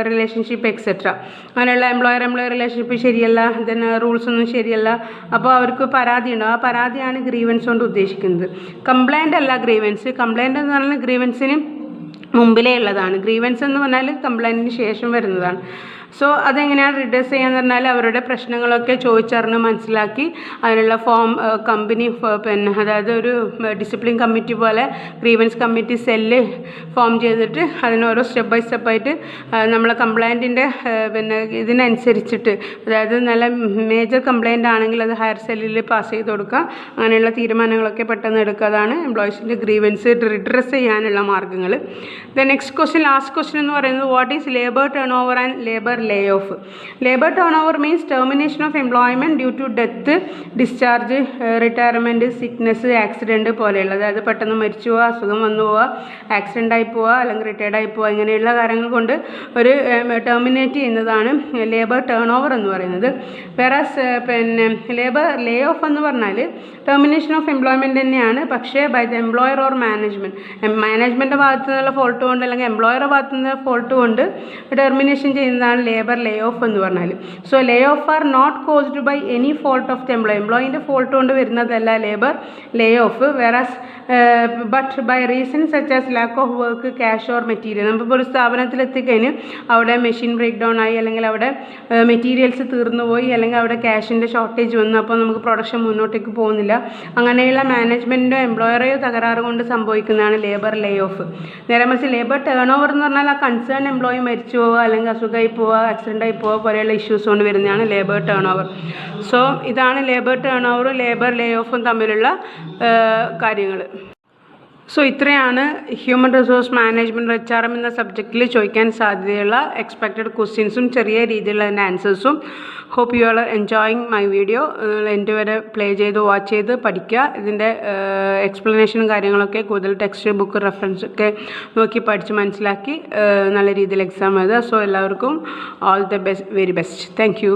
relationship etcetera. അങ്ങനെയുള്ള എംപ്ലോയർ റിലേഷൻഷിപ്പ് ശരിയല്ല, ദെൻ റൂൾസ് ഒന്നും ശരിയല്ല. അപ്പോൾ അവർക്ക് പരാതി ഉണ്ടാവും. ആ പരാതിയാണ് ഗ്രീവൻസ് കൊണ്ട് ഉദ്ദേശിക്കുന്നത്. കംപ്ലൈൻ്റ് അല്ല ഗ്രീവൻസ്. കംപ്ലൈൻ്റ് എന്ന് പറഞ്ഞാൽ ഗ്രീവൻസിന് മുമ്പിലേ ഉള്ളതാണ്. ഗ്രീവൻസ് എന്ന് പറഞ്ഞാൽ കംപ്ലൈൻറ്റിന് ശേഷം വരുന്നതാണ്. സോ അതെങ്ങനെയാണ് റിഡ്രസ് ചെയ്യാന്ന് പറഞ്ഞാൽ അവരുടെ പ്രശ്നങ്ങളൊക്കെ ചോദിച്ചറിഞ്ഞ് മനസ്സിലാക്കി അതിനുള്ള ഫോം കമ്പനി പിന്നെ അതായത് ഒരു ഡിസിപ്ലിൻ കമ്മിറ്റി പോലെ ഗ്രീവൻസ് കമ്മിറ്റി സെല്ല് ഫോം ചെയ്തിട്ട് അതിനോരോ സ്റ്റെപ്പ് ബൈ സ്റ്റെപ്പായിട്ട് നമ്മളെ കംപ്ലൈൻറ്റിൻ്റെ പിന്നെ ഇതിനനുസരിച്ചിട്ട്, അതായത് നല്ല മേജർ കംപ്ലൈൻ്റ് ആണെങ്കിൽ അത് ഹയർ സെല്ലിൽ പാസ് ചെയ്ത് കൊടുക്കുക. അങ്ങനെയുള്ള തീരുമാനങ്ങളൊക്കെ പെട്ടെന്ന് എടുക്കുക. അതാണ് എംപ്ലോയീസിൻ്റെ ഗ്രീവൻസ് റിഡ്രസ് ചെയ്യാനുള്ള മാർഗ്ഗങ്ങൾ. The next question, last question എന്ന് പറയുന്നത്, what is labour turn over and labour lay off. Labour turn over means termination of employment due to death, discharge, retirement, sickness, accident പോലെയുള്ള, അതായത് പെട്ടെന്ന് മരിച്ചു പോവുക, അസുഖം വന്നു പോവുക, ആക്സിഡൻ്റ് ആയി പോവുക, അല്ലെങ്കിൽ റിട്ടയർഡ് ആയി പോവുക, ഇങ്ങനെയുള്ള കാര്യങ്ങൾ കൊണ്ട് ഒരു ടെർമിനേറ്റ് ചെയ്യുന്നതാണ് ലേബർ ടേൺ ഓവർ എന്ന് പറയുന്നത്. വേറാസ് പിന്നെ ലേബർ ലേ ഓഫ് എന്ന് പറഞ്ഞാൽ ടെർമിനേഷൻ ഓഫ് എംപ്ലോയ്മെൻറ്റ് തന്നെയാണ്, പക്ഷേ ബൈ ദ എംപ്ലോയർ ഓർ മാനേജ്മെൻറ്റിൻ്റെ ഭാഗത്തു നിന്നുള്ള ഫോൾട്ട് കൊണ്ട് അല്ലെങ്കിൽ എംപ്ലോയറുടെ ഭാഗത്തു നിന്നുള്ള ഫോൾട്ട് കൊണ്ട് ടെർമിനേഷൻ ചെയ്യുന്നതാണ് ലേബർ ലേ ഓഫ് എന്ന് പറഞ്ഞാൽ. So lay off are not caused by any fault of the എംപ്ലോയിൻ്റെ ഫോൾട്ട് കൊണ്ട് വരുന്നതല്ല labour lay off. Whereas but by reason such as lack of work, cash or material. നമുക്കിപ്പോൾ ഒരു സ്ഥാപനത്തിൽ എത്തിക്കഴിഞ്ഞ് അവിടെ മെഷീൻ ബ്രേക്ക് ഡൗൺ ആയി, അല്ലെങ്കിൽ അവിടെ മെറ്റീരിയൽസ് തീർന്നു പോയി, അല്ലെങ്കിൽ അവിടെ ക്യാഷിൻ്റെ ഷോർട്ടേജ് വന്നു, അപ്പോൾ നമുക്ക് പ്രൊഡക്ഷൻ മുന്നോട്ടേക്ക് പോകുന്നില്ല, അങ്ങനെയുള്ള മാനേജ്മെൻറ്റോ എംപ്ലോയറെയോ തകരാറ് കൊണ്ട് സംഭവിക്കുന്നതാണ് ലേബർ ലേ ഓഫ്. നേരെ മറിച്ച് ലേബർ ടേൺ ഓവർ എന്ന് പറഞ്ഞാൽ ആ കൺസേൺ എംപ്ലോയി മരിച്ചു പോവുക, അല്ലെങ്കിൽ അസുഖമായി പോവുക, ആക്സിഡൻ്റ് ആയി പോവുക പോലെയുള്ള ഇഷ്യൂസ് കൊണ്ട് വരുന്നതാണ് ലേബർ ടേൺ ഓവർ. സോ ഇതാണ് ലേബർ ടേൺ ഓവറും ലേബർ ലേ ഓഫും തമ്മിലുള്ള കാര്യങ്ങൾ. സോ ഇത്രയാണ് ഹ്യൂമൻ റിസോഴ്സ് മാനേജ്മെൻറ്റ് HRM എന്ന സബ്ജക്റ്റിൽ ചോദിക്കാൻ സാധ്യതയുള്ള എക്സ്പെക്റ്റഡ് ക്വസ്റ്റ്യൻസും ചെറിയ രീതിയിലുള്ള അതിൻ്റെ ആൻസേഴ്സും. Hope you are enjoying my video. എൻ്റെ വരെ പ്ലേ ചെയ്ത് വാച്ച് ചെയ്ത് പഠിക്കുക. ഇതിൻ്റെ എക്സ്പ്ലനേഷനും കാര്യങ്ങളൊക്കെ കൂടുതൽ ടെക്സ്റ്റ് ബുക്ക് റെഫറൻസ് ഒക്കെ നോക്കി പഠിച്ച് മനസ്സിലാക്കി നല്ല രീതിയിൽ എക്സാം എഴുതുക. സോ എല്ലാവർക്കും all the best, very best. Thank you.